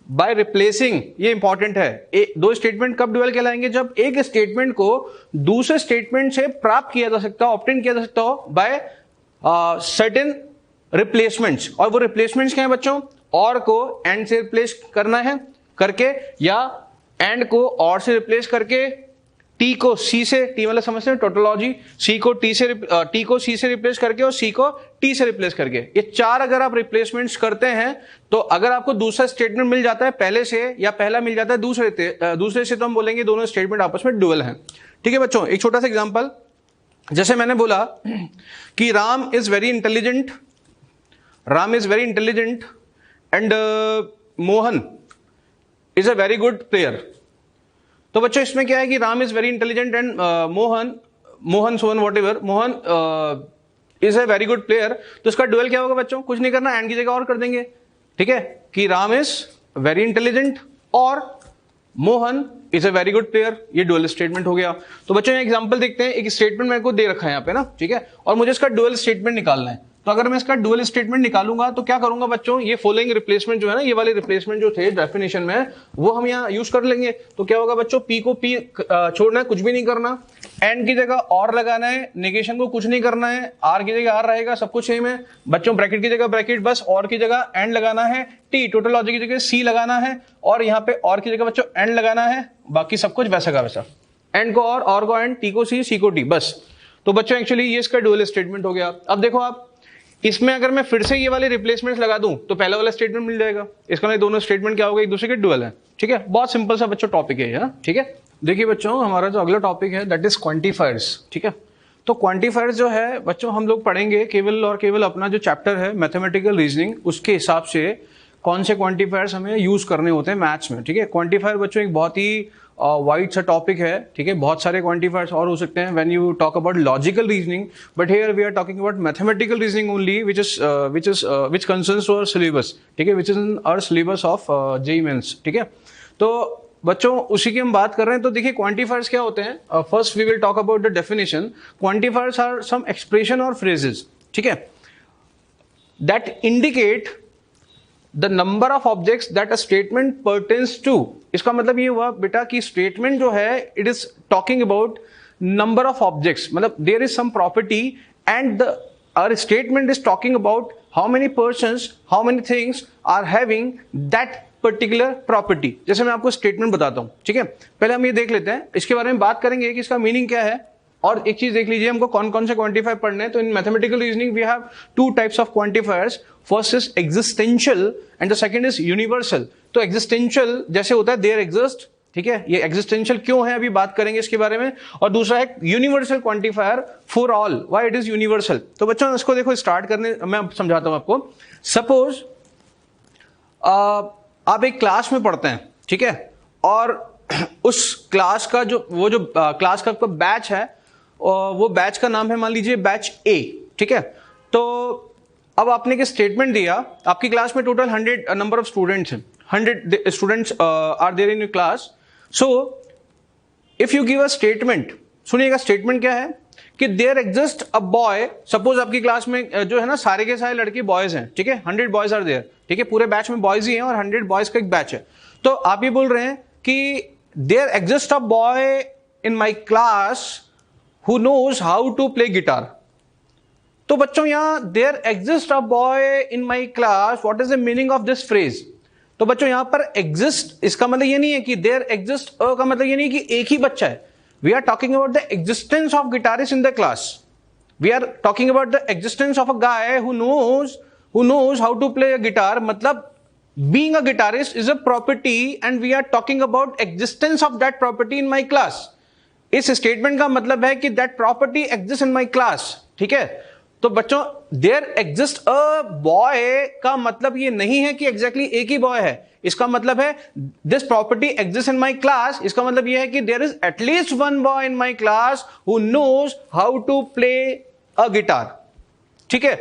by replacing. ये इंपॉर्टेंट है, दो स्टेटमेंट कब डुअल कहलाएंगे, जब एक स्टेटमेंट को दूसरे स्टेटमेंट से प्राप्त किया जा सकता हो, ऑब्टेन किया जा सकता हो बाय सर्टेन रिप्लेसमेंट्स। और वो रिप्लेसमेंट्स क्या है बच्चों, और को एंड से रिप्लेस करना है करके, या एंड को और से रिप्लेस करके, टी को सी से, टी मतलब समझते हैं टोटोलॉजी, सी को टी को सी से रिप्लेस करके और सी को टी से रिप्लेस करके, ये चार अगर आप रिप्लेसमेंट्स करते हैं तो अगर आपको दूसरा स्टेटमेंट मिल जाता है पहले से या पहला मिल जाता है दूसरे से, तो हम बोलेंगे दोनों स्टेटमेंट आपस में डुअल हैं, ठीक है बच्चों। एक छोटा सा एग्जांपल, जैसे मैंने बोला कि Ram is very intelligent and Mohan is a very good player. तो बच्चों इसमें क्या है कि Ram is very intelligent and Mohan Sohan what ever, Mohan is a very good player. तो इसका डुअल क्या होगा बच्चों, कुछ नहीं करना, एंड की जगह और कर देंगे, ठीक है, कि राम इज वेरी इंटेलिजेंट और Mohan is a very good player, ये डुअल स्टेटमेंट हो गया। तो बच्चों एग्जांपल देखते हैं, एक स्टेटमेंट मेरे को दे रखा है यहाँ पे ना, ठीक है, और मुझे इसका डुअल स्टेटमेंट निकालना है। तो अगर मैं इसका डुअल स्टेटमेंट निकालूंगा तो क्या करूंगा बच्चों, ये फॉलोइंग रिप्लेसमेंट जो है ना, ये वाले रिप्लेसमेंट जो थे डेफिनेशन में, वो हम यहाँ यूज कर लेंगे। तो क्या होगा बच्चों, पी को पी छोड़ना है, कुछ भी नहीं करना, एंड की जगह और लगाना है, नेगेशन को कुछ नहीं करना है, आर की जगह आर रहेगा, सब कुछ सेम है बच्चों, ब्रैकेट की जगह ब्रैकेट, बस और की जगह एंड लगाना है, टी टोटोलॉजी की जगह सी लगाना है, और यहाँ पे और की जगह बच्चों एंड लगाना है, बाकी सब कुछ वैसा का वैसा, एंड को और को एंड, टी को सी को टी, बस। तो बच्चों एक्चुअली ये इसका डुअल स्टेटमेंट हो गया। अब देखो आप इसमें अगर मैं फिर से ये वाले रिप्लेसमेंट्स लगा दूं तो पहला वाला स्टेटमेंट मिल जाएगा, इसका मतलब दोनों स्टेटमेंट क्या होगा, एक दूसरे के डुअल है, ठीक है। बहुत सिंपल सा बच्चों टॉपिक है ना, ठीक है। देखिए बच्चों हमारा जो अगला टॉपिक है दैट इज क्वांटिफायर्स, ठीक है। तो क्वांटिफायर्स जो है बच्चों हम लोग पढ़ेंगे केवल और केवल अपना जो चैप्टर है मैथमेटिकल रीजनिंग, उसके हिसाब से कौन से क्वांटिफायर्स हमें यूज करने होते हैं मैथ्स में, ठीक है। क्वांटिफायर बच्चों एक बहुत ही वाइड सा टॉपिक है, ठीक है, बहुत सारे क्वांटिफायर्स और हो सकते हैं when you talk about logical reasoning, but here we are talking about mathematical reasoning only which concerns our syllabus, ठीक है, which is in our syllabus of JEE mains, ठीक है। तो बच्चों उसी की हम बात कर रहे हैं। तो देखिए क्वांटिफायर्स क्या होते हैं, first we will talk about the definition. Quantifiers are some expression or phrases, ठीक है, that indicate the number of objects that a statement pertains to. इसका मतलब ये हुआ बेटा कि स्टेटमेंट जो है it is talking about number of objects, मतलब there is some property and the our statement is talking about how many persons, how many things are having that particular property. जैसे मैं आपको स्टेटमेंट बताता हूं, ठीक है, पहले हम ये देख लेते हैं, इसके बारे में बात करेंगे कि इसका मीनिंग क्या है, और एक चीज देख लीजिए, हमको कौन कौन से क्वांटिफायर पढ़ने हैं। तो in mathematical reasoning we have two types of quantifiers, first is existential and the second is universal. तो एग्जिस्टेंशियल जैसे होता है देयर एग्जिस्ट, ठीक है, ये एग्जिस्टेंशियल क्यों है अभी बात करेंगे इसके बारे में। और दूसरा है universal quantifier for all, why it is universal. तो बच्चों इसको देखो, स्टार्ट करने मैं समझाता हूं आपको। सपोज आप एक क्लास में पढ़ते हैं, ठीक है, और उस क्लास का जो क्लास का बैच है, वो बैच का नाम है मान लीजिए बैच ए, ठीक है। तो अब आपने एक स्टेटमेंट दिया, आपकी क्लास में टोटल 100 नंबर ऑफ स्टूडेंट्स हैं, 100 students are there in your class. So if you give a statement, सुनिएगा स्टेटमेंट क्या है कि there exist a boy. Suppose आपकी क्लास में जो है ना सारे के सारे लड़के बॉयज हैं, ठीक है, 100 बॉयज आर देयर, ठीक है, पूरे बैच में बॉयज ही हैं और 100 बॉयज का एक बैच है। तो आप ये बोल रहे हैं कि there exist a boy in my class who knows how to play guitar। तो बच्चों यहां there exist a boy in my class, what is the meaning of this phrase. तो बच्चों यहां पर एग्जिस्ट, इसका मतलब ये नहीं है कि देयर एग्जिस्ट अ का मतलब ये नहीं कि एक ही बच्चा है। We are talking about the existence of guitarist in the class. We are talking about the existence of a guy who knows how to play a guitar. मतलब being a guitarist is a property and we are talking about existence of that property in my class। इस statement का मतलब है कि that property exist in my class, ठीक है। तो बच्चों देयर एग्जिस्ट अ बॉय का मतलब ये नहीं है कि एग्जैक्टली एक ही बॉय है। इसका मतलब है this property exist in my class, इसका मतलब ये है कि there is at least one boy in my class who knows how to play a guitar, ठीक है।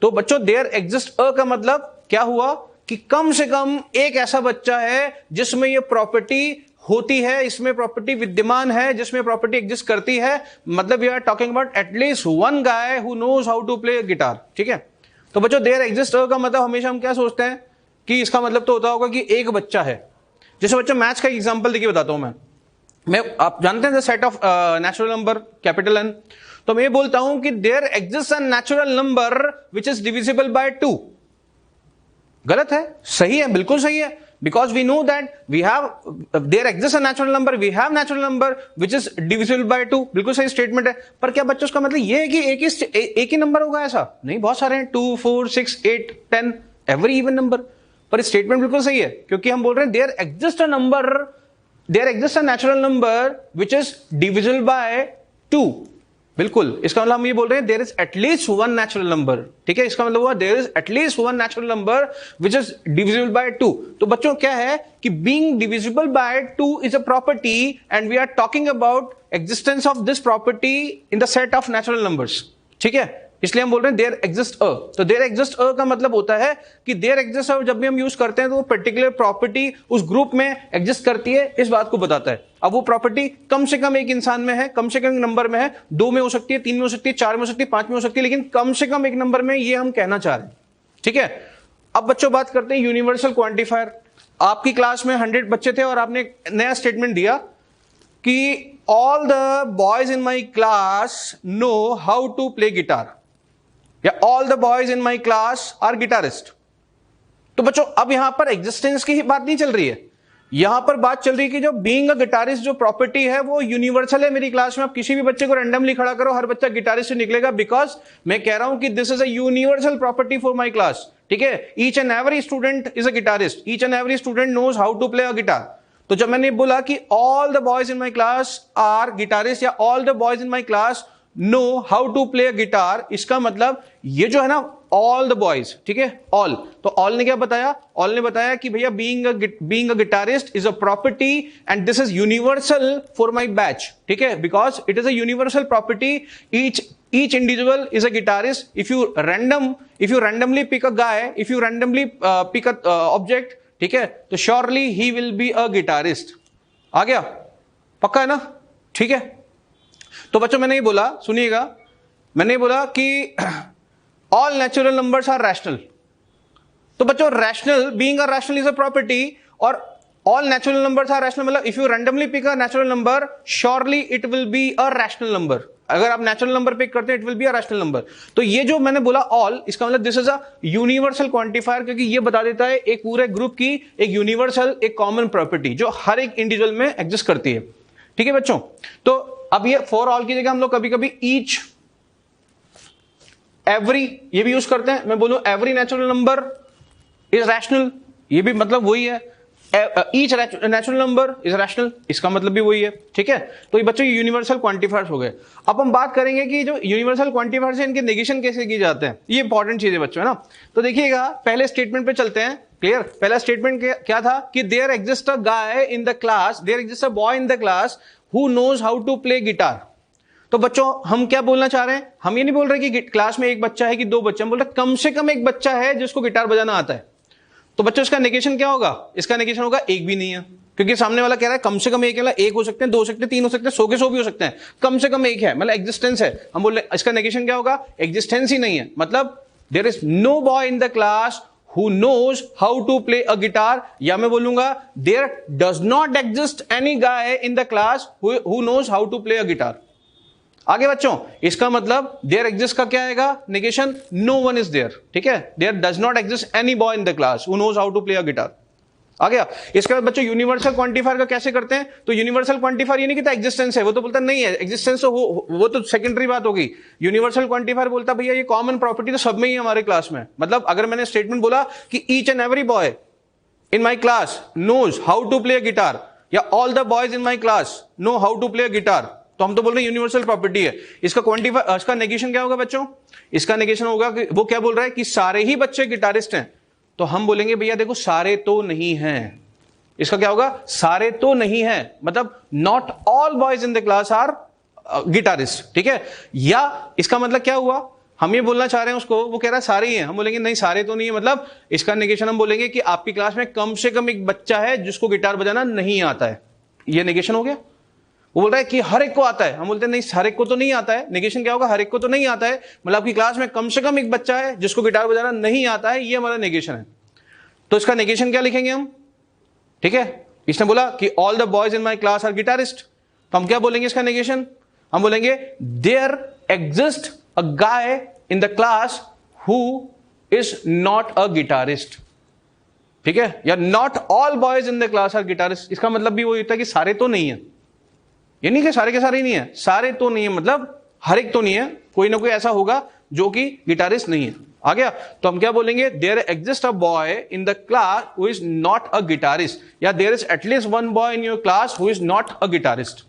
तो बच्चों देयर एग्जिस्ट अ का मतलब क्या हुआ कि कम से कम एक ऐसा बच्चा है जिसमें ये प्रॉपर्टी होती है, इसमें प्रॉपर्टी विद्यमान है, जिसमें प्रॉपर्टी एग्जिस्ट करती है। मतलब we are talking about at least one guy who knows how to play guitar, ठीक है। तो बच्चों देयर एग्जिस्ट का मतलब हमेशा हम क्या सोचते हैं कि इसका मतलब तो होता होगा कि एक बच्चा है। जैसे बच्चों मैथ्स का एग्जांपल देखिए बताता हूं मैं आप जानते हैं the set of natural number capital N। तो मैं बोलता हूं कि there exist a natural number which is divisible by 2। गलत है? सही है, बिल्कुल सही है। Because we know that we have there exists a natural number, we have natural number which is divisible by 2। बिल्कुल सही स्टेटमेंट है। पर क्या बच्चों इसका मतलब ये है कि एक ही नंबर होगा? ऐसा नहीं, बहुत सारे हैं, 2 4 6 8 10 एवरी इवन नंबर। पर स्टेटमेंट बिल्कुल सही है क्योंकि हम बोल रहे हैं there exist a number, there exist a natural number which is divisible by 2। बिल्कुल, इसका मतलब हम ये बोल रहे हैं there is at least one natural number, ठीक है। इसका मतलब हुआ there is at least one natural number which is divisible by 2। तो बच्चों क्या है कि being divisible by 2 is a property and we are talking about existence of this property in the set of natural numbers, ठीक है। इसलिए हम बोल रहे हैं देयर एग्जिस्ट अ। तो देयर एग्जिस्ट अ का मतलब होता है कि देयर एग्जिस्ट अ जब भी हम यूज करते हैं तो वो पर्टिकुलर प्रॉपर्टी उस ग्रुप में एग्जिस्ट करती है, इस बात को बताता है। अब वो प्रॉपर्टी कम से कम एक इंसान में है, कम से कम एक नंबर में है, 2 में हो सकती है, 3 में हो सकती है, 4 में हो सकती है, 5 में हो सकती है, लेकिन कम से कम एक नंबर में, ये हम कहना चाह रहे हैं, ठीक है। अब बच्चों बात करते हैं यूनिवर्सल क्वांटिफायर। आपकी क्लास में 100 बच्चे थे और आपने एक नया स्टेटमेंट दिया कि all the boys in my class know how to play guitar, या all the boys in my class are guitarist. तो बच्चों अब यहां पर एग्जिस्टेंस की ही बात नहीं चल रही है, यहां पर बात चल रही है कि जो बीइंग अ गिटारिस्ट जो प्रॉपर्टी है वो यूनिवर्सल है। मेरी क्लास में आप किसी भी बच्चे को रैंडमली खड़ा करो, हर बच्चा गिटारिस्ट से निकलेगा, बिकॉज मैं कह रहा हूं कि this is a universal property for my class, ठीक है। Each and every student is a guitarist, each and every student knows how to play a guitar. तो जब मैंने बोला कि all the boys in my class are guitarist या all the boys in my class know how to play a guitar, इसका मतलब ये जो है ना ऑल द बॉयज, ठीक है, ऑल। तो ऑल ने क्या बताया? ऑल ने बताया कि भैया being a guitarist is a property and this is universal for my batch, ठीक है, because it is a universal property. each individual is a guitarist। if you randomly pick a guy, if you randomly pick a object, ठीक है, तो surely he will be a guitarist। आ गया? पक्का है ना? ठीक है। तो बच्चों मैंने ये बोला, सुनिएगा, मैंने ये बोला कि all natural numbers are rational. तो बच्चों rational, being a rational is a property, और all natural numbers are rational मतलब if you randomly pick a natural number surely it will be a rational number. अगर आप natural number pick करते हैं it will be a rational number. तो ये जो मैंने बोला ऑल, इसका मतलब this is a universal quantifier, क्योंकि ये बता देता है एक पूरे ग्रुप की एक यूनिवर्सल, एक कॉमन प्रॉपर्टी जो हर एक इंडिविजुअल में एग्जिस्ट करती है, ठीक है बच्चों। तो अब ये फॉर ऑल की जगह हम लोग कभी कभी ईच, एवरी ये भी यूज करते हैं। मैं बोलूं every natural number is rational, ये भी मतलब वही है। Each natural number is rational, इसका मतलब भी वही है, ठीक है। तो ये बच्चों यूनिवर्सल क्वांटिफायर्स हो गए। अब हम बात करेंगे कि जो यूनिवर्सल क्वांटिफायर्स है इनके नेगेशन कैसे किए जाते हैं, ये इंपॉर्टेंट चीज है बच्चों, है ना। तो देखिएगा पहले स्टेटमेंट पे चलते हैं। क्लियर, पहला स्टेटमेंट क्या था कि there exist a guy in the class, there exist a boy in the class who knows how to play guitar. तो बच्चों हम क्या बोलना चाह रहे हैं, हम ये नहीं बोल रहे कि क्लास में एक बच्चा है कि दो बच्चे, हम बोल रहे कम से कम एक बच्चा है जिसको गिटार बजाना आता है। तो बच्चों इसका नेगेशन क्या होगा, इसका नेगेशन होगा एक भी नहीं है, क्योंकि सामने वाला कह रहा है कम से कम एक है। एक हो सकते हैं, दो हो सकते हैं, तीन हो सकते हैं, 100 के 100 भी हो सकते हैं, कम से कम एक है मतलब एग्जिस्टेंस है। हम बोल रहे इसका नेगेशन क्या होगा, एग्जिस्टेंस ही नहीं है, मतलब there is no boy in the class who knows how to play a guitar, या मैं बोलूंगा there does not exist any guy in the class who knows how to play a guitar. आगे बच्चों इसका मतलब देयर एग्जिस्ट का क्या आएगा, negation, no one is there, ठीक है। There does not exist any boy in the class who knows how to play a guitar. आ गया। इसके बाद बच्चों यूनिवर्सल क्वांटिफायर का कैसे करते हैं, तो यूनिवर्सल क्वांटिफायर ये नहीं कहता एग्जिस्टेंस है, वो तो बोलता नहीं है एग्जिस्टेंस, तो वो तो सेकेंडरी बात होगी। यूनिवर्सल क्वांटिफायर बोलता भैया ये कॉमन प्रॉपर्टी तो सब में ही है हमारे क्लास में। मतलब अगर मैंने स्टेटमेंट बोला कि each and every boy in my class knows how to play a guitar, या all the boys in my class know how to play a guitar, तो हम तो बोल रहे हैं यूनिवर्सल प्रॉपर्टी है। इसका क्वांटिफायर, इसका नेगेशन क्या होगा बच्चों, इसका नेगेशन होगा कि वो क्या बोल रहा है कि सारे ही बच्चे गिटारिस्ट हैं, तो हम बोलेंगे भैया देखो सारे तो नहीं हैं। इसका क्या होगा, सारे तो नहीं है, मतलब not all boys in the class are guitarist, ठीक है। या इसका मतलब क्या हुआ, हम ये बोलना चाह रहे हैं उसको, वो कह रहा है सारे ही हैं, हम बोलेंगे नहीं सारे तो नहीं है, मतलब इसका नेगेशन हम बोलेंगे कि आपकी क्लास में कम से कम एक बच्चा है जिसको गिटार बजाना नहीं आता है, ये नेगेशन हो गया। वो बोल रहा है कि हर एक को आता है, हम बोलते हैं नहीं हर एक को तो नहीं आता है, नेगेशन क्या होगा, हर एक को तो नहीं आता है, मतलब आपकी क्लास में कम से कम एक बच्चा है जिसको गिटार बजाना नहीं आता है, ये हमारा नेगेशन है। तो इसका नेगेशन क्या लिखेंगे हम, ठीक है। इसने बोला कि all the boys in my class are guitarist, तो हम क्या बोलेंगे इसका नेगेशन, हम बोलेंगे there exist a guy in the class who is not a guitarist, ठीक है। या not all boys in the class are guitarist, इसका मतलब भी वो होता है कि सारे तो नहीं है, ये नहीं कि सारे के सारे नहीं है, सारे तो नहीं है मतलब हर एक तो नहीं है, कोई ना कोई ऐसा होगा जो कि गिटारिस्ट नहीं है। आ गया। तो हम क्या बोलेंगे, there exist a boy in the class who is not a guitarist, या there is at least one boy in your class who is not a guitarist.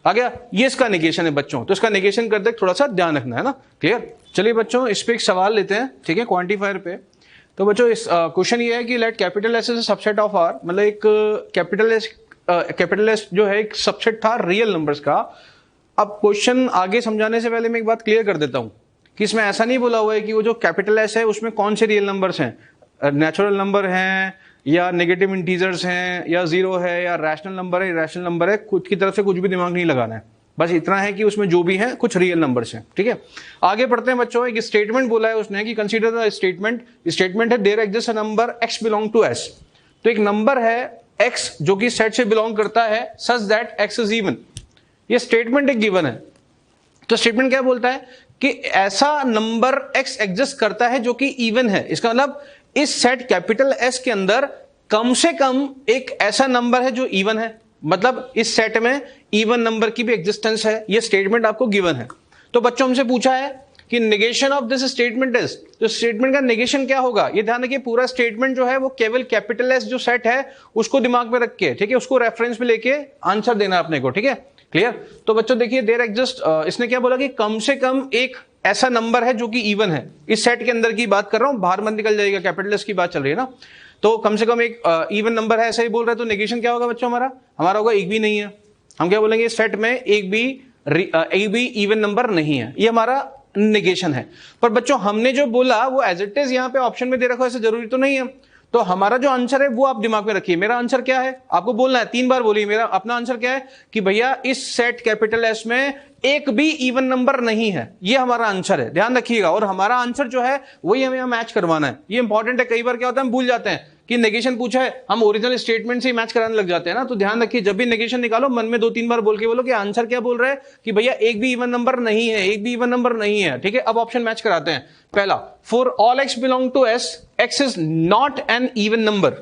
आ गया, ये इसका नेगेशन है बच्चों। तो इसका नेगेशन करते थोड़ा सा ध्यान रखना है ना, क्लियर। चलिए बच्चों इस पे एक सवाल लेते हैं, ठीक है, क्वांटिफायर पे। तो बच्चों इस क्वेश्चन ये है कि let capital S is a subset of R, मतलब एक कैपिटल एस जो है एक सबसेट था रियल नंबर्स का। अब क्वेश्चन आगे समझाने से पहले मैं एक बात क्लियर कर देता हूं कि इसमें ऐसा नहीं बोला हुआ है कि वो जो कैपिटल एस है उसमें कौन से रियल नंबर्स हैं, नेचुरल नंबर हैं या नेगेटिव इंटीजर्स हैं या जीरो है या रैशनल नंबर है, इरेशनल नंबर है, खुद की तरफ से कुछ भी दिमाग नहीं लगाना है, बस इतना है कि उसमें जो भी है कुछ रियल नंबर्स हैं, ठीक है। आगे पढ़ते हैं बच्चों। एक स्टेटमेंट बोला है उसने कि कंसीडर द स्टेटमेंट है there exist a number x belong to s। तो एक नंबर है x जो कि सेट से बिलोंग करता है such that x is even, ये स्टेटमेंट एक गिवन है। तो स्टेटमेंट क्या बोलता है कि ऐसा नंबर x एग्जिस्ट करता है जो कि इवन है। इसका मतलब इस सेट कैपिटल S के अंदर कम से कम एक ऐसा नंबर है जो इवन है, मतलब इस सेट में इवन नंबर की भी एग्जिस्टेंस है। ये स्टेटमेंट आपको गिवन है। तो बच्चों हमसे पूछा है कि negation of this statement is, तो स्टेटमेंट का नेगेशन क्या होगा। ये ध्यान रखिए पूरा स्टेटमेंट जो है वो केवल कैपिटल S जो सेट है उसको दिमाग में रख के, ठीक है, उसको रेफरेंस में लेके आंसर देना अपने को, ठीक है, क्लियर। तो बच्चों देखिए देयर एग्जिस्ट, इसने क्या बोला कि कम से कम एक ऐसा नंबर है जो कि इवन है। इस सेट के अंदर की बात कर रहा हूं, बाहर मत निकल जाएगा, कैपिटल S की बात चल रही है ना। तो कम से कम एक इवन नंबर है, ऐसा ही बोल रहा है। तो नेगेशन क्या होगा बच्चों हमारा होगा एक भी नहीं है। हम क्या बोलेंगे, सेट में एक भी इवन नंबर नहीं है, ये हमारा नेगेशन है। पर बच्चों हमने जो बोला वो एज इट इज यहाँ पे ऑप्शन में दे रखा है, ऐसा जरूरी तो नहीं है। तो हमारा जो आंसर है वो आप दिमाग में रखिए। मेरा आंसर क्या है आपको बोलना है, 3 बार बोलिए। मेरा अपना आंसर क्या है कि भैया इस सेट कैपिटल S में एक भी इवन नंबर नहीं है, ये हमारा आंसर है, ध्यान रखिएगा। और हमारा आंसर जो है वही हमें मैच करवाना है, ये इंपॉर्टेंट है। कई बार क्या होता है हम भूल जाते हैं कि नेगेशन पूछा है, हम ओरिजिनल स्टेटमेंट से ही मैच कराने लग जाते हैं ना। तो ध्यान रखिए जब भी नेगेशन निकालो मन में 2-3 बार बोल के बोलो कि आंसर क्या बोल रहा है कि भैया एक भी इवन नंबर नहीं है, एक भी इवन नंबर नहीं है, ठीक है। अब ऑप्शन मैच कराते हैं। पहला, for all x belong to S, x is not an even number,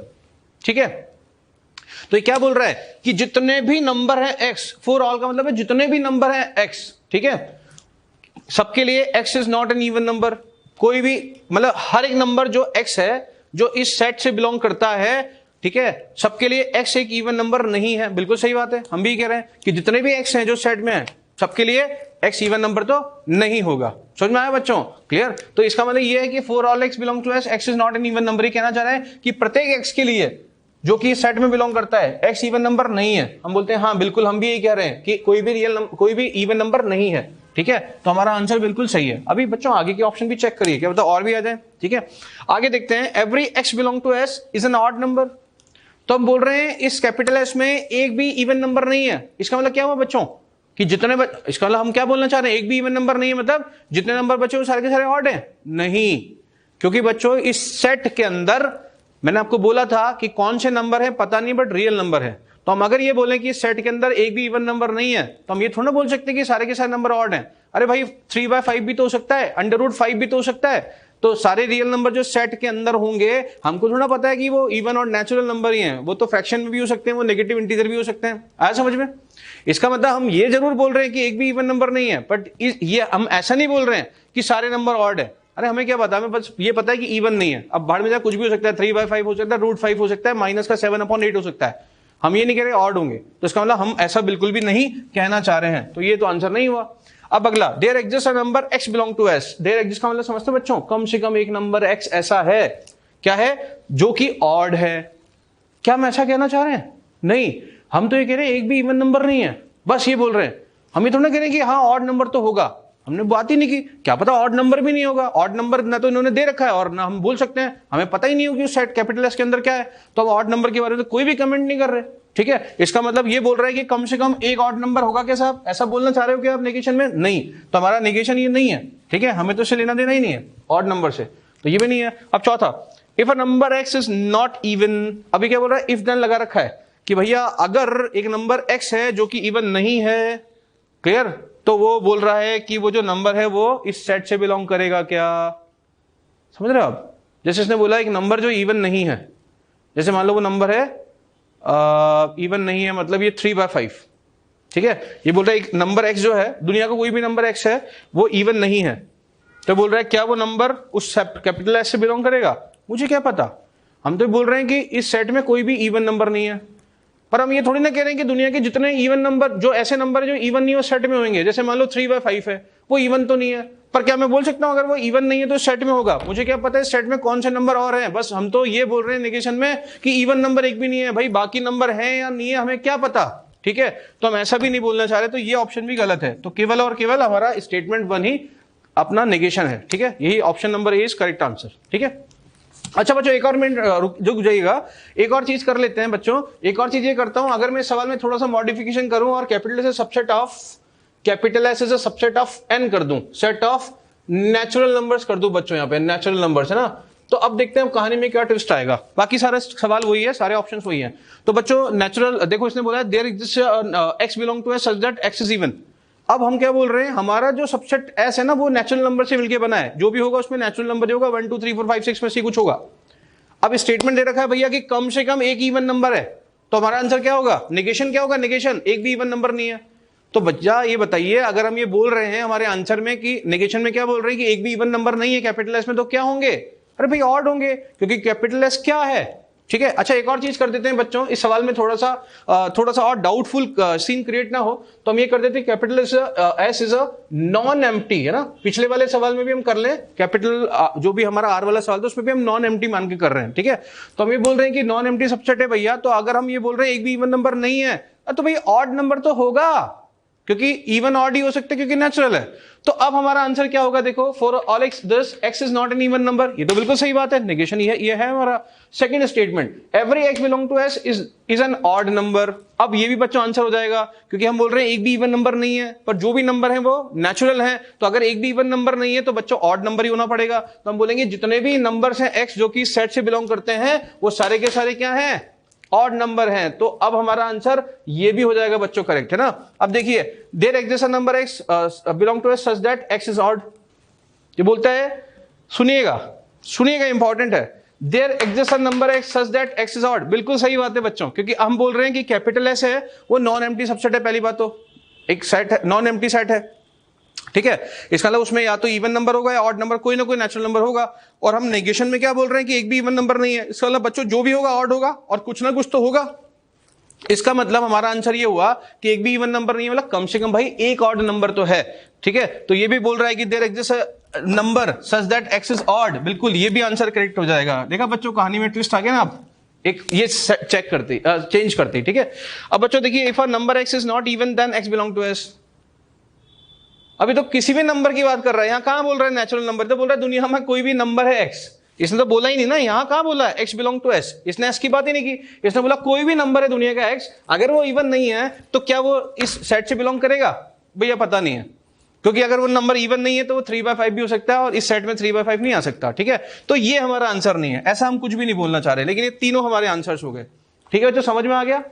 ठीक है। तो ये क्या बोल रहा है कि जितने भी नंबर है एक्स, फॉर ऑल का मतलब है जितने भी नंबर है एक्स, ठीक है, सबके लिए x is not an even number. कोई भी मतलब हर एक नंबर जो एक्स है, जो इस सेट से बिलोंग करता है, ठीक है, सबके लिए एक्स एक इवन नंबर नहीं है। बिल्कुल सही बात है, हम भी कह रहे हैं कि जितने भी एक्स हैं जो सेट में है, सबके लिए एक्स इवन नंबर तो नहीं होगा। समझ में आया बच्चों? क्लियर? तो इसका मतलब ये है कि for all x belong to S, x is not an even number. ये कहना चाह रहा है कि प्रत्येक एक्स के लिए जो कि सेट में बिलोंग करता है, एक्स इवन नंबर नहीं है। हम बोलते हैं हाँ बिल्कुल, हम भी यही कह रहे हैं कि कोई भी इवन नंबर नहीं है। ठीक है, तो हमारा आंसर बिल्कुल सही है। अभी बच्चों आगे के ऑप्शन भी चेक करिए, क्या पता और भी आ जाए। ठीक है, आगे देखते हैं, every x belong to S is an odd number. तो हम बोल रहे हैं इस कैपिटल एस में एक भी इवन नंबर नहीं है। इसका मतलब क्या हुआ बच्चों कि इसका मतलब हम क्या बोलना चाह रहे हैं, एक भी इवन नंबर नहीं है, मतलब जितने नंबर बचे वो सारे के सारे ऑड हैं? नहीं, क्योंकि बच्चों इस सेट के अंदर मैंने आपको बोला था कि कौन से नंबर है पता नहीं, बट रियल नंबर है। तो हम अगर ये बोलें कि सेट के अंदर एक भी इवन नंबर नहीं है, तो हम ये थोड़ा बोल सकते हैं कि सारे के सारे नंबर ऑड हैं। अरे भाई 3/5 भी तो हो सकता है, √5 भी तो हो सकता है। तो सारे रियल नंबर जो सेट के अंदर होंगे, हमको थोड़ा पता है कि वो इवन और नेचुरल नंबर ही हैं। वो तो फ्रैक्शन में भी हो सकते हैं, वो नेगेटिव इंटीजर भी हो सकते हैं। आया समझ में? इसका मतलब हम ये जरूर बोल रहे हैं कि एक भी इवन नंबर नहीं है, बट ये हम ऐसा नहीं बोल रहे हैं कि सारे नंबर ऑड है। अरे हमें क्या पता, हमें बस ये पता है कि इवन नहीं है। अब भाड़ में जाए कुछ भी हो सकता है, 3/5 हो सकता है, √5 हो सकता है, माइनस का 7/8 हो सकता है। हम ये नहीं कह रहे ऑड होंगे, तो इसका मतलब हम ऐसा बिल्कुल भी नहीं कहना चाह रहे हैं। तो ये तो आंसर नहीं हुआ। अब अगला, there exist a number x belong to s। There exist का मतलब समझते हो बच्चों, कम से कम एक नंबर x ऐसा है, क्या है, जो कि ऑड है। क्या हम ऐसा कहना चाह रहे हैं? नहीं, हम तो ये कह रहे हैं एक भी इवन नंबर नहीं है, बस ये बोल रहे हैं। हम ये थोड़ा कह रहे हैं कि हाँ ऑड नंबर तो होगा। हमने बात ही नहीं की, क्या पता ऑड नंबर भी नहीं होगा। ऑड नंबर ना तो इन्होंने दे रखा है और ना हम बोल सकते हैं, हमें पता ही नहीं होगी उस सेट कैपिटल एस के अंदर क्या है। तो हम ऑड नंबर के बारे में तो कोई भी कमेंट नहीं कर रहे। ठीक है, इसका मतलब ये बोल रहा है कि कम से कम एक ऑड नंबर होगा क्या साहब? ऐसा बोलना चाह रहे हो क्या आप नेगेशन में? नहीं, तो हमारा नेगेशन ये नहीं है। ठीक है, हमें तो इससे लेना देना ही नहीं है ऑड नंबर से, तो ये भी नहीं है। अब चौथा, if a number x is not even. अभी क्या बोल रहा है, इफ देन लगा रखा है कि भैया अगर एक नंबर एक्स है जो कि इवन नहीं है, क्लियर, तो वो बोल रहा है कि वो जो नंबर है वो इस सेट से बिलोंग करेगा क्या? समझ रहे हो आप? जैसे इसने बोला एक नंबर जो इवन नहीं है, जैसे मान लो वो नंबर है इवन नहीं है, मतलब ये 3/5। ठीक है, ये बोल रहा है एक नंबर एक्स जो है, दुनिया का कोई भी नंबर एक्स है, वो इवन नहीं है। तो बोल रहा है क्या वो नंबर उस कैपिटल एस से बिलोंग करेगा? मुझे क्या पता, हम तो बोल रहे हैं कि इस सेट में कोई भी इवन नंबर नहीं है। पर हम ये थोड़ी ना कह रहे हैं कि दुनिया के जितने इवन नंबर, जो ऐसे नंबर है जो इवन नहीं हो सेट में होंगे। जैसे मान लो 3/5 है, वो इवन तो नहीं है, पर क्या मैं बोल सकता हूं अगर वो इवन नहीं है तो सेट में होगा? मुझे क्या पता है सेट में कौन से नंबर और हैं? बस हम तो ये बोल रहे हैं नेगेशन में कि इवन नंबर एक भी नहीं है। भाई बाकी नंबर है या नहीं है हमें क्या पता? ठीक है, तो हम ऐसा भी नहीं बोलना चाह रहे, तो ये ऑप्शन भी गलत है। तो केवल और केवल हमारा स्टेटमेंट 1 ही अपना नेगेशन है। ठीक है, यही option number A is correct answer. ठीक है, अच्छा बच्चों एक और मिनट रुक जाइएगा, एक और चीज कर लेते हैं बच्चों। एक और चीज ये करता हूं, अगर मैं सवाल में थोड़ा सा मॉडिफिकेशन करूं और capital S subset of capital S is a subset of N कर दूं, सेट ऑफ नेचुरल नंबर्स कर दूं बच्चों, यहां पे नेचुरल नंबर्स है ना। तो अब देखते हैं कहानी में क्या ट्विस्ट आएगा। बाकी सारे सवाल वही है, सारे ऑप्शंस वही हैं। तो बच्चों नेचुरल, देखो इसने बोला there exist x belong to S such that x is even. अब हम क्या बोल रहे हैं, हमारा जो सबसेट एस है ना वो नेचुरल नंबर से मिलकर बना है। जो भी होगा उसमें नेचुरल नंबर होगा, 1 2 3 4 5 6 में से कुछ होगा। अब स्टेटमेंट दे रखा है भैया कि कम से कम एक इवन नंबर है, तो हमारा आंसर क्या होगा? नेगेशन क्या होगा? नेगेशन, एक भी इवन नंबर नहीं है। तो बच्चा ये बताइए, अगर हम ये बोल रहे हैं हमारे आंसर में कि नेगेशन में क्या बोल रहे हैं कि एक भी इवन नंबर नहीं है कैपिटल एस में, तो क्या होंगे? अरे भाई ऑड होंगे, क्योंकि कैपिटल एस क्या है। ठीक है, अच्छा एक और चीज कर देते हैं बच्चों, इस सवाल में थोड़ा सा और डाउटफुल सीन क्रिएट ना हो, तो हम ये कर देते हैं capital S is a non empty, है ना। पिछले वाले सवाल में भी हम कर ले कैपिटल जो भी हमारा आर वाला सवाल था उसमें भी हम नॉन एम्प्टी मान के कर रहे हैं। ठीक है, तो हम ये बोल रहे हैं कि नॉन एम्प्टी सबसेट है भैया, तो अगर हम ये बोल रहे हैं एक भी इवन नंबर नहीं है, तो भाई ऑड नंबर तो होगा, क्योंकि इवन ऑड ही हो सकते क्योंकि नेचुरल है। तो अब हमारा आंसर क्या होगा? देखो for all x this x is not an even number, ये तो बिल्कुल सही बात है, नेगेशन ये है हमारा second statement. Every x belong to S is an odd number. अब ये भी बच्चों आंसर हो जाएगा, क्योंकि हम बोल रहे हैं एक भी इवन नंबर नहीं है, पर जो भी नंबर है वो नेचुरल है। तो अगर एक भी इवन नंबर नहीं है तो बच्चों ऑड नंबर ही होना पड़ेगा। तो हम बोलेंगे जितने भी नंबर्स हैं एक्स जो कि सेट से बिलोंग करते हैं वो सारे के सारे क्या हैं? ऑड नंबर हैं। तो अब हमारा आंसर ये भी हो जाएगा बच्चों करेक्ट, है ना। अब देखिए there exist a number x belong to S such that x is odd. ये बोलता है, सुनिएगा इंपॉर्टेंट है, there exist a number x such that x is odd. बिल्कुल सही बात है बच्चों, क्योंकि हम बोल रहे हैं कि कैपिटल एस है वो नॉन एम्प्टी सबसेट है। पहली बात तो एक सेट है, नॉन एम्प्टी सेट है, ठीक है। इसका मतलब उसमें या तो इवन नंबर होगा या ऑड नंबर, कोई ना कोई नेचुरल नंबर होगा। और हम नेगेशन में क्या बोल रहे हैं कि एक भी इवन नंबर नहीं है। इसका मतलब बच्चों जो भी होगा ऑड होगा और कुछ ना कुछ तो होगा। इसका मतलब हमारा आंसर ये हुआ कि एक भी इवन नंबर नहीं है, मतलब कम से कम भाई एक ऑड नंबर तो है, ठीक है। तो ये भी बोल रहा है कि there exist number such that x is odd. बिल्कुल, ये भी आंसर करेक्ट हो जाएगा। देखा बच्चों, कहानी में ट्विस्ट आ गया ना। आप एक ये चेक करते चेंज करते, ठीक है। अब बच्चों देखिए, if a number x is not even then x belong to S. अभी तो किसी भी नंबर की बात कर रहा है, यहां कहां बोल रहा है नेचुरल नंबर, तो बोल रहा है दुनिया में कोई भी नंबर है एक्स। इसने तो बोला ही नहीं ना, यहां कहां बोला है एक्स बिलोंग टू एस। इसने एस की बात ही नहीं की, इसने बोला कोई भी नंबर है दुनिया का एक्स, अगर वो इवन नहीं है तो क्या वो इस सेट से बिलोंग करेगा? भैया पता नहीं है, क्योंकि अगर वो नंबर इवन नहीं है तो वो 3/5 भी हो सकता है और इस सेट में 3/5 नहीं आ सकता, ठीक है। तो ये हमारा आंसर नहीं है, ऐसा हम कुछ भी नहीं बोलना चाह रहे, लेकिन ये तीनों हमारे आंसर्स हो गए, ठीक है। तो समझ में आ गया।